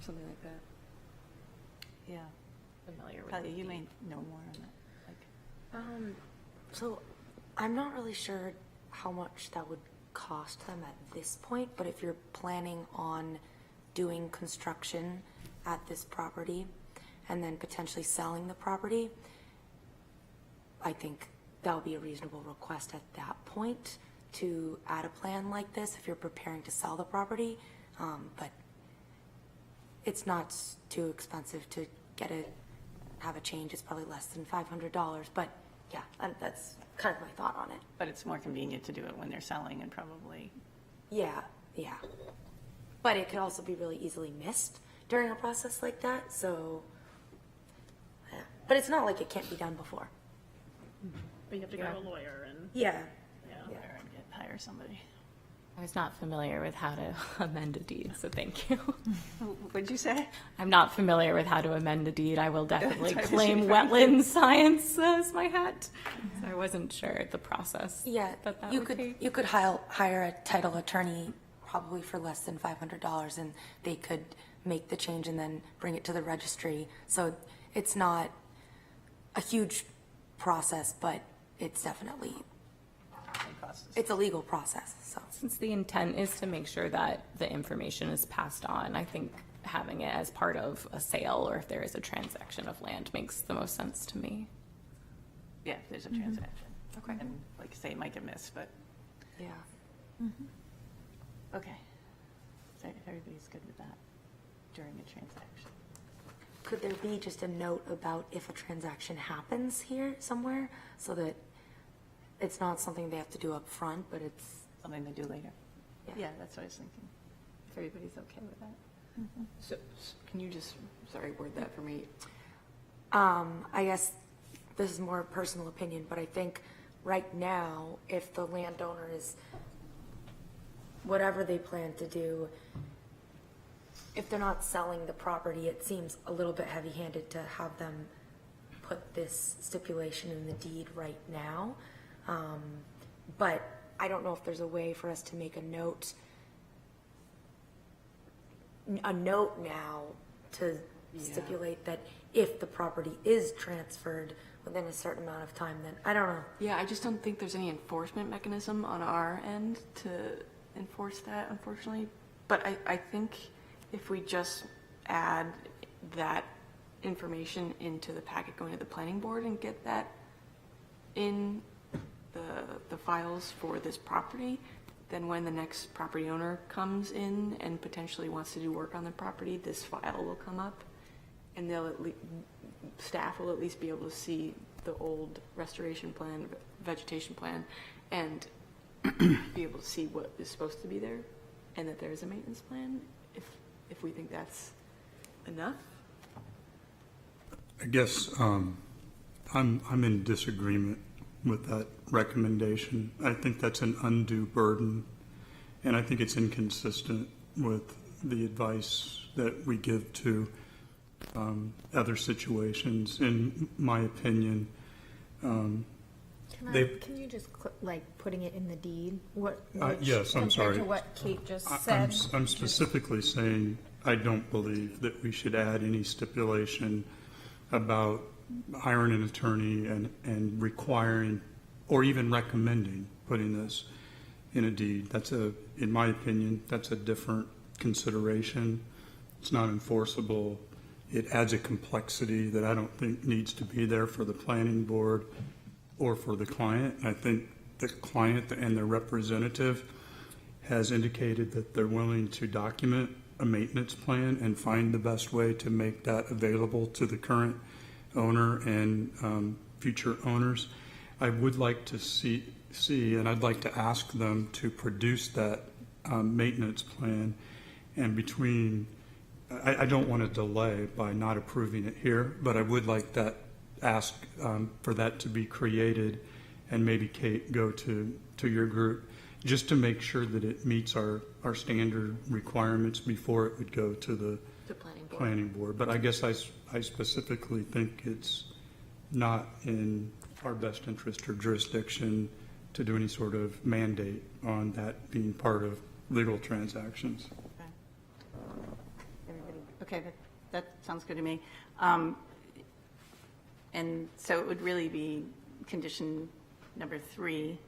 Something like that. Yeah. Familiar with Kelly, the you deed. may know more on that. Like, So I'm not really sure how much that would cost them at this point, but if you're planning on doing construction at this property and then potentially selling the property, I think that would be a reasonable request at that point to add a plan like this if you're preparing to sell the property. But it's not too expensive to have a change. It's probably less than $500, but yeah, that's kind of my thought on it. but it's more convenient to do it when they're selling and probably, Yeah. But it could also be really easily missed during a process like that, so, yeah. But it's not like it can't be done before. But you have to go to a lawyer and, Yeah. yeah. hire somebody. I was not familiar with how to amend a deed, so thank you. What'd you say? I'm not familiar with how to amend a deed. I will definitely Sorry, claim she's wetland science as my hat. So I wasn't sure the process. Yeah, that you would could, take. you could hire a title attorney probably for less than $500, and they could make the change and then bring it to the registry. So it's not a huge process, but it's definitely, it's a legal process, so. Since the intent is to make sure that the information is passed on, I think having it as part of a sale or if there is a transaction of land makes the most sense to me. Yeah, if there's a transaction. Okay. And like you say, it might get missed, but, Yeah. okay. So everybody's good with that during a transaction. Could there be just a note about if a transaction happens here somewhere, so that it's not something they have to do up front, but it's, Something to do later. Yeah. Yeah, that's what I was thinking. If everybody's okay with that. So can you just, sorry, word that for me? I guess this is more personal opinion, but I think right now, if the landowner is, whatever they plan to do, if they're not selling the property, it seems a little bit heavy-handed to have them put this stipulation in the deed right now. But I don't know if there's a way for us to make a note now to stipulate that if the property is transferred within a certain amount of time, then, I don't know. Yeah, I just don't think there's any enforcement mechanism on our end to enforce that, unfortunately. But I think if we just add that information into the packet going to the planning board and get that in the files for this property, then when the next property owner comes in and potentially wants to do work on the property, this file will come up, and staff will at least be able to see the old restoration plan, vegetation plan, and be able to see what is supposed to be there, and that there is a maintenance plan, if we think that's enough. I guess I'm in disagreement with that recommendation. I think that's an undue burden, and I think it's inconsistent with the advice that we give to other situations. In my opinion, Can They- can you just, like, putting it in the deed? What? yes, I'm sorry. Compared to what Kate just I'm said? I'm specifically saying I don't believe that we should add any stipulation about hiring an attorney and requiring or even recommending putting this in a deed. In my opinion, that's a different consideration. It's not enforceable. It adds a complexity that I don't think needs to be there for the planning board or for the client. I think the client and their representative has indicated that they're willing to document a maintenance plan and find the best way to make that available to the current owner and future owners. I would like to see, and I'd like to ask them to produce that maintenance plan. And I don't want to delay by not approving it here, but I would like ask for that to be created, and maybe Kate go to your group, just to make sure that it meets our standard requirements before it would go to the The planning board. planning board, but I guess I specifically think it's not in our best interest or jurisdiction to do any sort of mandate on that being part of legal transactions. Everybody, okay, that sounds good to me. And so it would really be condition number 3,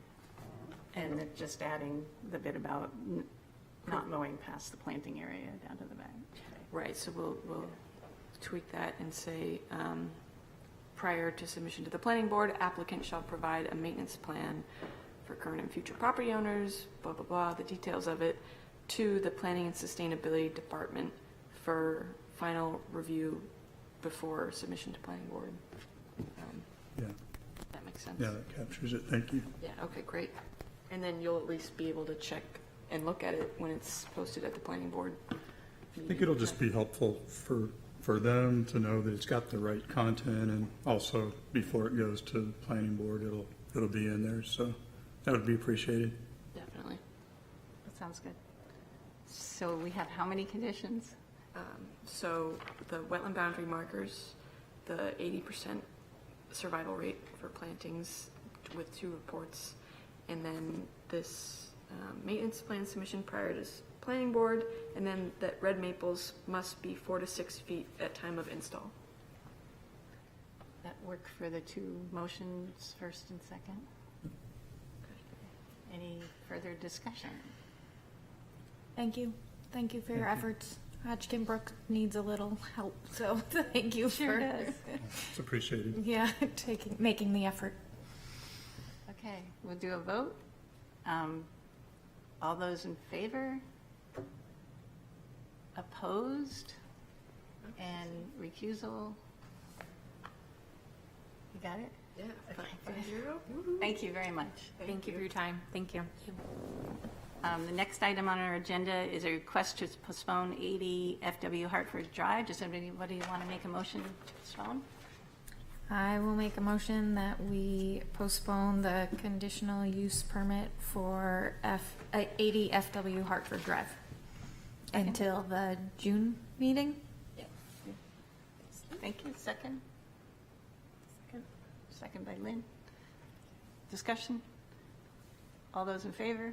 and then just adding the bit about not mowing past the planting area down to the back. Right, so we'll tweak that and say, prior to submission to the planning board, applicant shall provide a maintenance plan for current and future property owners, blah, blah, blah, the details of it, to the Planning and Sustainability Department for final review before submission to planning board. Yeah, That makes sense. yeah, that captures it. Thank you. Yeah, okay, great. And then you'll at least be able to check and look at it when it's posted at the planning board. I think it'll just be helpful for them to know that it's got the right content, and also before it goes to the planning board, it'll be in there, so that would be appreciated. Definitely. That sounds good. So we have how many conditions? So the wetland boundary markers, the 80% survival rate for plantings with 2 reports, and then this maintenance plan submission prior to planning board, and then that red maples must be 4 to 6 feet at time of install. That work for the 2 motions, first and second? Any further discussion? Thank you. Thank you for your efforts. Hodgkin Brook needs a little help, so thank you Sure for does. It's appreciated. yeah, making the effort. Okay, we'll do a vote. All those in favor? Opposed? And recusal? You got it? Yeah, Okay. 5-0. Thank you very much. Thank you for your time. Thank you. The next item on our agenda is a request to postpone 80 FW Hartford Drive. Does anybody want to make a motion to postpone? I will make a motion that we postpone the conditional use permit for 80 FW Hartford Drive until the June meeting. Thank you. Second? Second by Lynn. Discussion? All those in favor?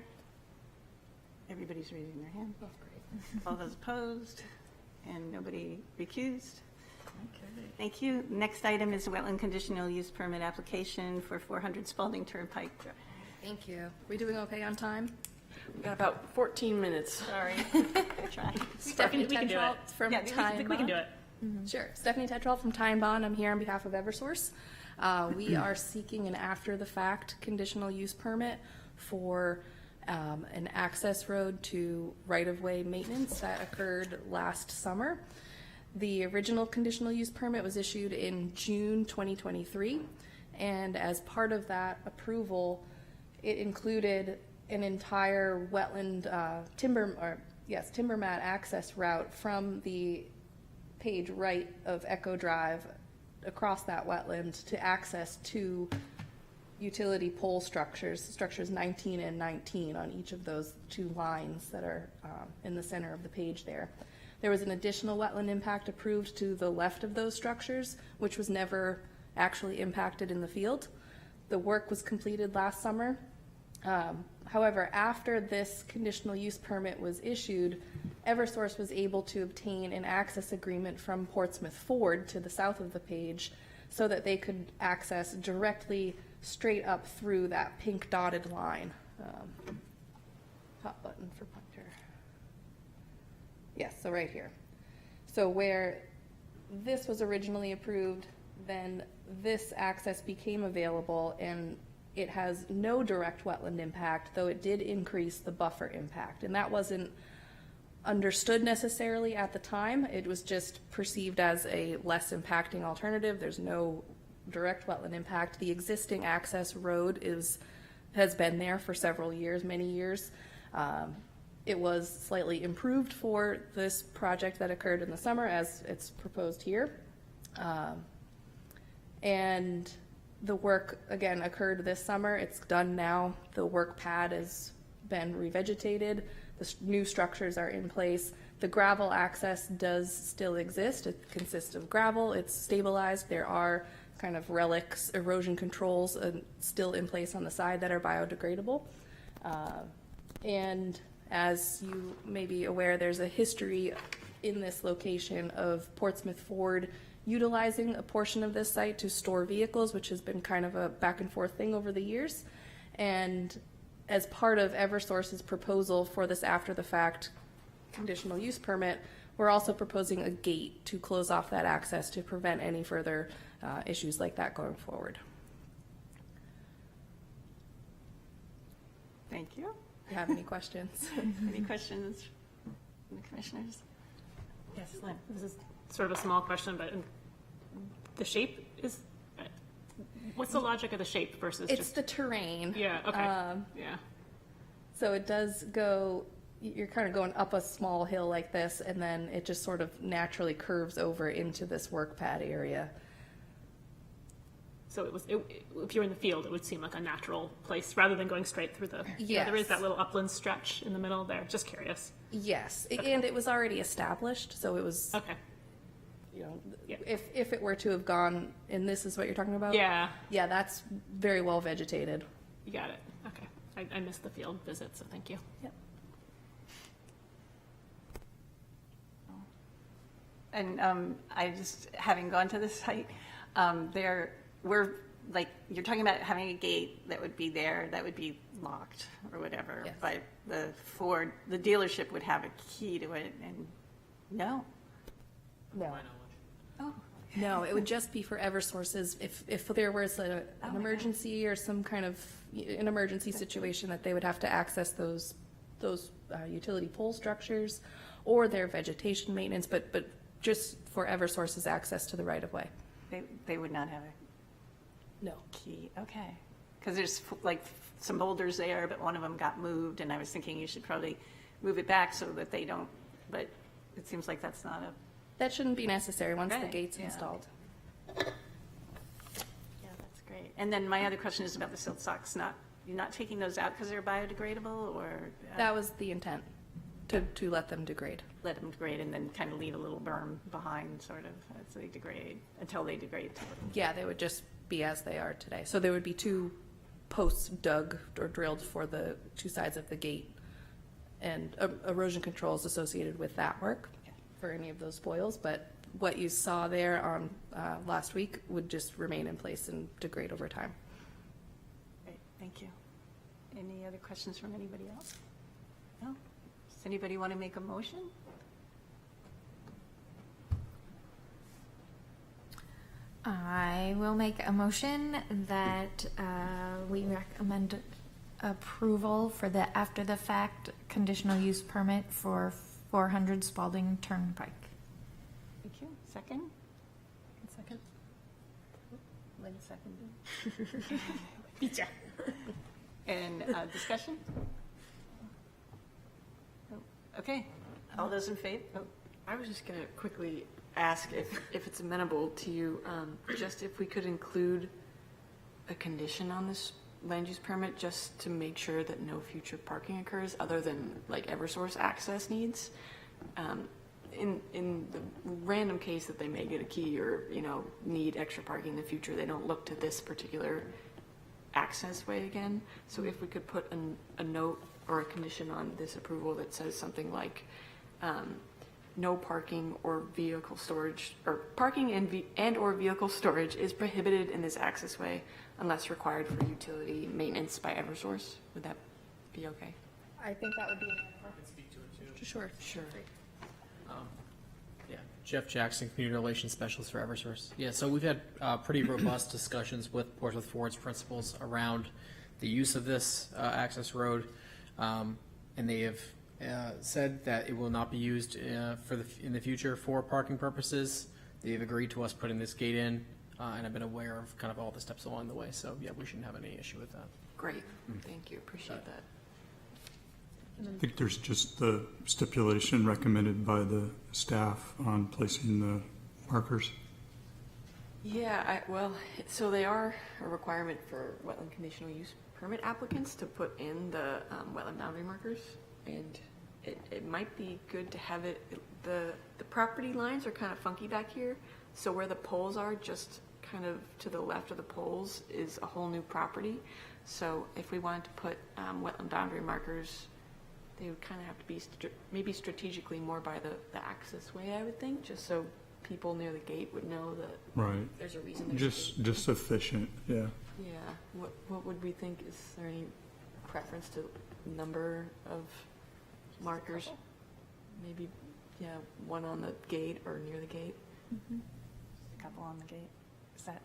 Everybody's raising their hand. All those opposed? And nobody recused? Thank you. Next item is a wetland conditional use permit application for 400 Spalding Turnpike. Thank you. We doing okay on time? We've got about 14 minutes. Sorry. Try. Stephanie we can do Tetrall it. from Yeah, Time We can do it. Sure. Stephanie Tetrall from Time Bond. I'm here on behalf of Eversource. We are seeking an after-the-fact conditional use permit for an access road to right-of-way maintenance that occurred last summer. The original conditional use permit was issued in June 2023, and as part of that approval, it included an entire wetland timber mat access route from the page right of Echo Drive across that wetland to access two utility pole structures 19 and 19 on each of those 2 lines that are in the center of the page there. There was an additional wetland impact approved to the left of those structures, which was never actually impacted in the field. The work was completed last summer. However, after this conditional use permit was issued, Eversource was able to obtain an access agreement from Portsmouth Ford to the south of the page so that they could access directly straight up through that pink dotted line. Hot button for pointer. Yes, so right here. So where this was originally approved, then this access became available, and it has no direct wetland impact, though it did increase the buffer impact. And that wasn't understood necessarily at the time. It was just perceived as a less impacting alternative. There's no direct wetland impact. The existing access road has been there for several years, many years. It was slightly improved for this project that occurred in the summer, as it's proposed here. And the work, again, occurred this summer. It's done now. The work pad has been revegetated. The new structures are in place. The gravel access does still exist. It consists of gravel. It's stabilized. There are kind of relics, erosion controls still in place on the side that are biodegradable. And as you may be aware, there's a history in this location of Portsmouth Ford utilizing a portion of this site to store vehicles, which has been kind of a back and forth thing over the years. And as part of Eversource's proposal for this after the fact conditional use permit, we're also proposing a gate to close off that access to prevent any further issues like that going forward. Thank you. Do you have any questions? Any questions from the commissioners? Yes, Lynn. This is sort of a small question, but the shape is, what's the logic of the shape versus It's just? the terrain. Yeah, okay, yeah. So it does go, you're kind of going up a small hill like this, and then it just sort of naturally curves over into this work pad area. So if you're in the field, it would seem like a natural place rather than going straight through the, yeah, there is Yes. that little upland stretch in the middle there. Just curious. Yes, and it was already established, so it was, Okay. you know, Yeah. if it were to have gone, and this is what you're talking about? Yeah, Yeah, that's very well vegetated. you got it. Okay. I missed the field visit, so thank you. Yep. And I just, having gone to the site, we're, like, you're talking about having a gate that would be there, that would be locked or whatever. Yes. But the Ford, the dealership would have a key to it, and no. No. Oh, No, it would just be for Eversources if there was an Oh my emergency or some kind of an emergency situation that they would have to access those utility pole structures or their vegetation maintenance, but just for Eversources access to the right of way. they would not have a No. key, okay. Because there's like some boulders there, but one of them got moved, and I was thinking you should probably move it back so that they don't, but it seems like that's not a, That shouldn't be necessary once the Right, gate's yeah. installed. yeah, that's great. And then my other question is about the silt socks, you're not taking those out because they're biodegradable, or That was the intent, to let them degrade. let them degrade and then kind of leave a little berm behind, sort of, as they degrade, until they degrade totally? Yeah, they would just be as they are today. So there would be 2 posts dug or drilled for the 2 sides of the gate, and erosion controls associated with that work for any of those spoils. But what you saw there on last week would just remain in place and degrade over time. Great, thank you. Any other questions from anybody else? No? Does anybody want to make a motion? I will make a motion that we recommend approval for the after-the-fact conditional use permit for 400 Spalding Turnpike. Thank you. Second? Second. Lynn seconded. Beat ya. And discussion? Oh, okay, all those in favor? Oh, I was just going to quickly ask if it's amenable to you, just if we could include a condition on this land use permit just to make sure that no future parking occurs other than like Eversource access needs. In the random case that they may get a key or, need extra parking in the future, they don't look to this particular access way again. So if we could put a note or a condition on this approval that says something like, no parking or vehicle storage, or parking and or vehicle storage is prohibited in this access way unless required for utility maintenance by Eversource. Would that be okay? I think that would be. Speak to it too. Sure. Sure. Yeah, Jeff Jackson, Community Relations Specialist for Eversource. Yeah, so we've had pretty robust discussions with Portsmouth Ford's principals around the use of this access road, and they have said that it will not be used in the future for parking purposes. They've agreed to us putting this gate in, and I've been aware of kind of all the steps along the way. So yeah, we shouldn't have any issue with that. Great. Thank you. Appreciate that. I think there's just the stipulation recommended by the staff on placing the markers. Yeah, so they are a requirement for wetland conditional use permit applicants to put in the wetland boundary markers. And it might be good to have it, the property lines are kind of funky back here. So where the poles are, just kind of to the left of the poles is a whole new property. So if we wanted to put wetland boundary markers, they would kind of have to be maybe strategically more by the access way, I would think, just so people near the gate would know that Right. there's a reason there's a gate. Just sufficient, yeah. Yeah, what would we think, is there any preference to number of markers? Maybe, yeah, one on the gate or near the gate? A couple on the gate. Is that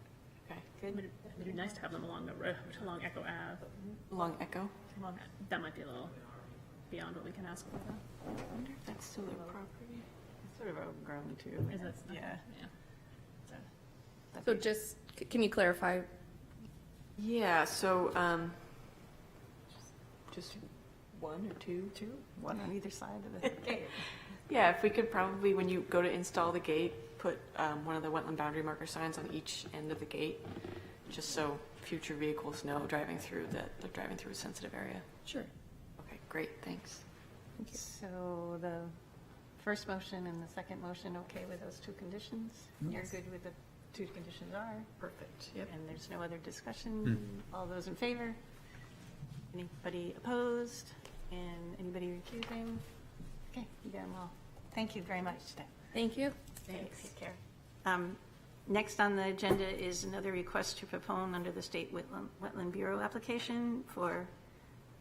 Okay, It'd good. be nice to have them along the road, along Echo Ave. Along Echo? Along, that might be a little beyond what we can ask for, though. I wonder if that's still their property. it's sort of overgrown too? Is it? Yeah. So just, can you clarify? Yeah, so, just one or two? One on either side of the gate. Yeah, if we could probably, when you go to install the gate, put one of the wetland boundary marker signs on each end of the gate, just so future vehicles know driving through that they're driving through a sensitive area. Sure. Okay, great, thanks. So the first motion and the second motion, okay with those two conditions? You're good with the two conditions are? Perfect, yep. And there's no other discussion? All those in favor? Anybody opposed? And anybody recusing? Okay, you got them all. Thank you very much today. Thank you. Thanks. Take care. Next on the agenda is another request to postpone under the State Wetland Bureau application for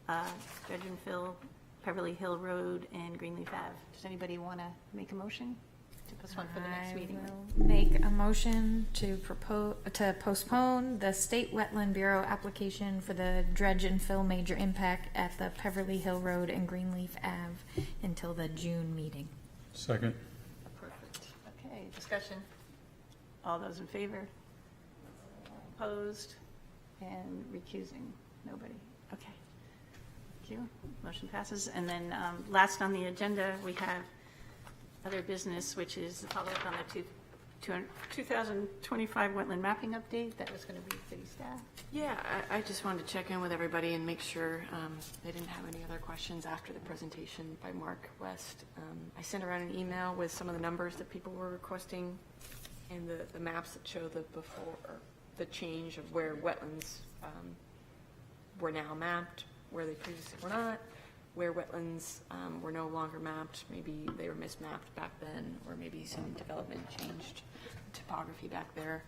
dredge and fill Beverly Hill Road and Greenleaf Ave. Does anybody want to make a motion to postpone for the next meeting? will make a motion to postpone the State Wetland Bureau application for the dredge and fill major impact at the Beverly Hill Road and Greenleaf Ave until the June meeting. Second. Perfect. Okay, discussion. All those in favor? Opposed? And recusing? Nobody? Okay. Thank you. Motion passes. And then last on the agenda, we have other business, which is the follow-up on the 2025 wetland mapping update. That was going to be city staff. Yeah, I just wanted to check in with everybody and make sure they didn't have any other questions after the presentation by Mark West. I sent around an email with some of the numbers that people were requesting and the maps that show the before, or the change of where wetlands were now mapped, where they previously were not, where wetlands were no longer mapped, maybe they were mismapped back then, or maybe some development changed topography back there.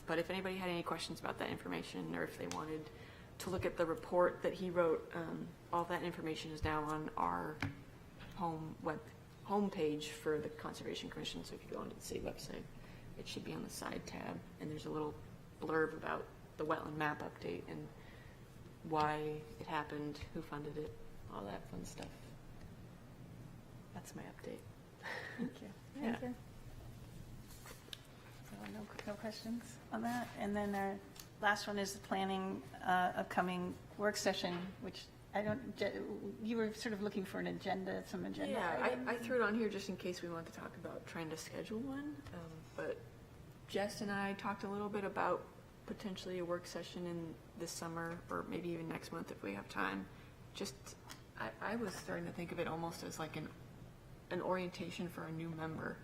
But if anybody had any questions about that information, or if they wanted to look at the report that he wrote, all that information is now on our homepage for the Conservation Commission. So if you go onto the city website, it should be on the side tab, and there's a little blurb about the wetland map update and why it happened, who funded it, all that fun stuff. That's my update. Thank you. Yeah. So no questions on that? And then our last one is the planning upcoming work session, which you were sort of looking for an agenda, some agenda Yeah, items? I threw it on here just in case we wanted to talk about trying to schedule one. But Jess and I talked a little bit about potentially a work session in this summer, or maybe even next month if we have time. Just, I was starting to think of it almost as like an orientation for a new member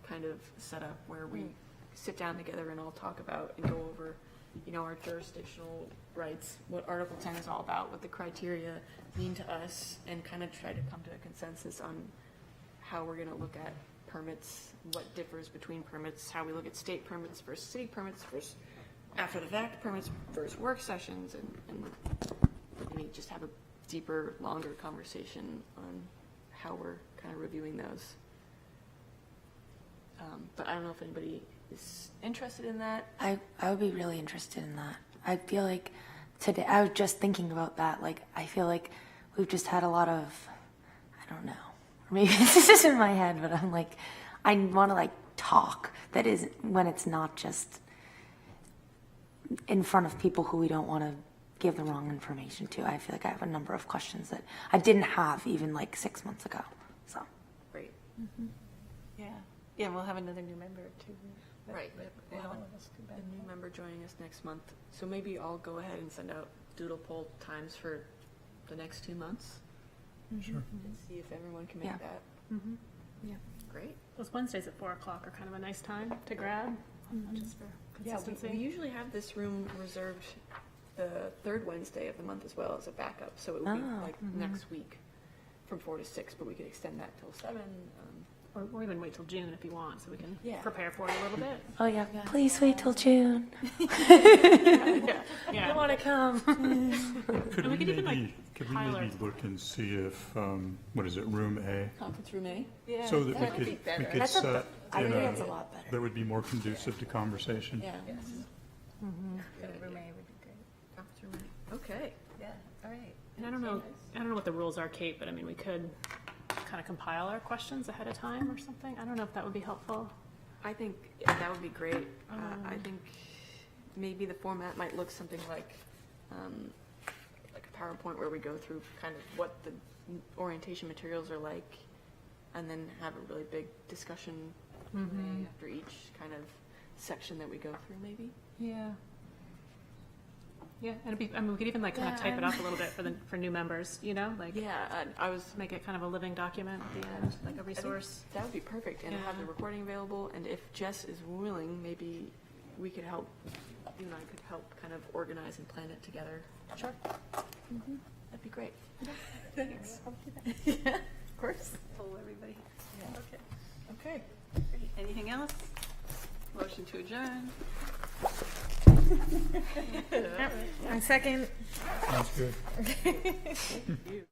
kind of setup, where we sit down together and all talk about and go over, our jurisdictional rights, what Article 10 is all about, what the criteria mean to us, and kind of try to come to a consensus on how we're going to look at permits, what differs between permits, how we look at state permits versus city permits versus after the fact permits versus work sessions, and maybe just have a deeper, longer conversation on how we're kind of reviewing those. But I don't know if anybody is interested in that. I would be really interested in that. I feel like today, I was just thinking about that. Like, I feel like we've just had a lot of, I don't know, or maybe this is in my head, but I'm like, I want to talk. That is when it's not just in front of people who we don't want to give the wrong information to. I feel like I have a number of questions that I didn't have even 6 months ago. So. Great. Yeah. Yeah, we'll have another new member too. Right. We'll have a new member joining us next month. So maybe I'll go ahead and send out doodle poll times for the next 2 months. Sure. and see if everyone can make Yeah. that. Yeah. Great. Those Wednesdays at 4 o'clock are kind of a nice time to grab, just for Yeah, consistency. we usually have this room reserved the third Wednesday of the month as well as a backup, so it would be like next week from 4 to 6, but we could extend that till 7. Or even wait till June if you want, so we can Yeah. prepare for it a little bit. Oh yeah, please wait till June. Yeah. Want to come? Could we we could even, like, maybe, could we Tyler- maybe look and see if, what is it, room A? Conference room A? Yeah. So that we would could, be we better. could That's a- set I in think a, that's a lot better. that would be more conducive to conversation. Yeah. Room A would be great. Conference room A. Okay. And I don't know what the rules are, Kate, but I mean, we could kind of compile our questions ahead of time or something. I don't know if that would be helpful. I think that would be great. I think maybe the format might look something like a PowerPoint where we go through kind of what the orientation materials are like, and then have a really big discussion after each kind of section that we go through, maybe. Yeah. Yeah, and I mean, we could even like kind of type it up a little bit for new members, you know, like Yeah, I was. make it kind of a living document at the end, like a I think resource. that would be perfect, and have the recording available. And if Jess is willing, maybe we could help. You and I could help kind of organize and plan it together. Sure. That'd be great. Thanks. Yeah, of course. Poll everybody. Okay. Anything else? Motion to adjourn. Second. Sounds good.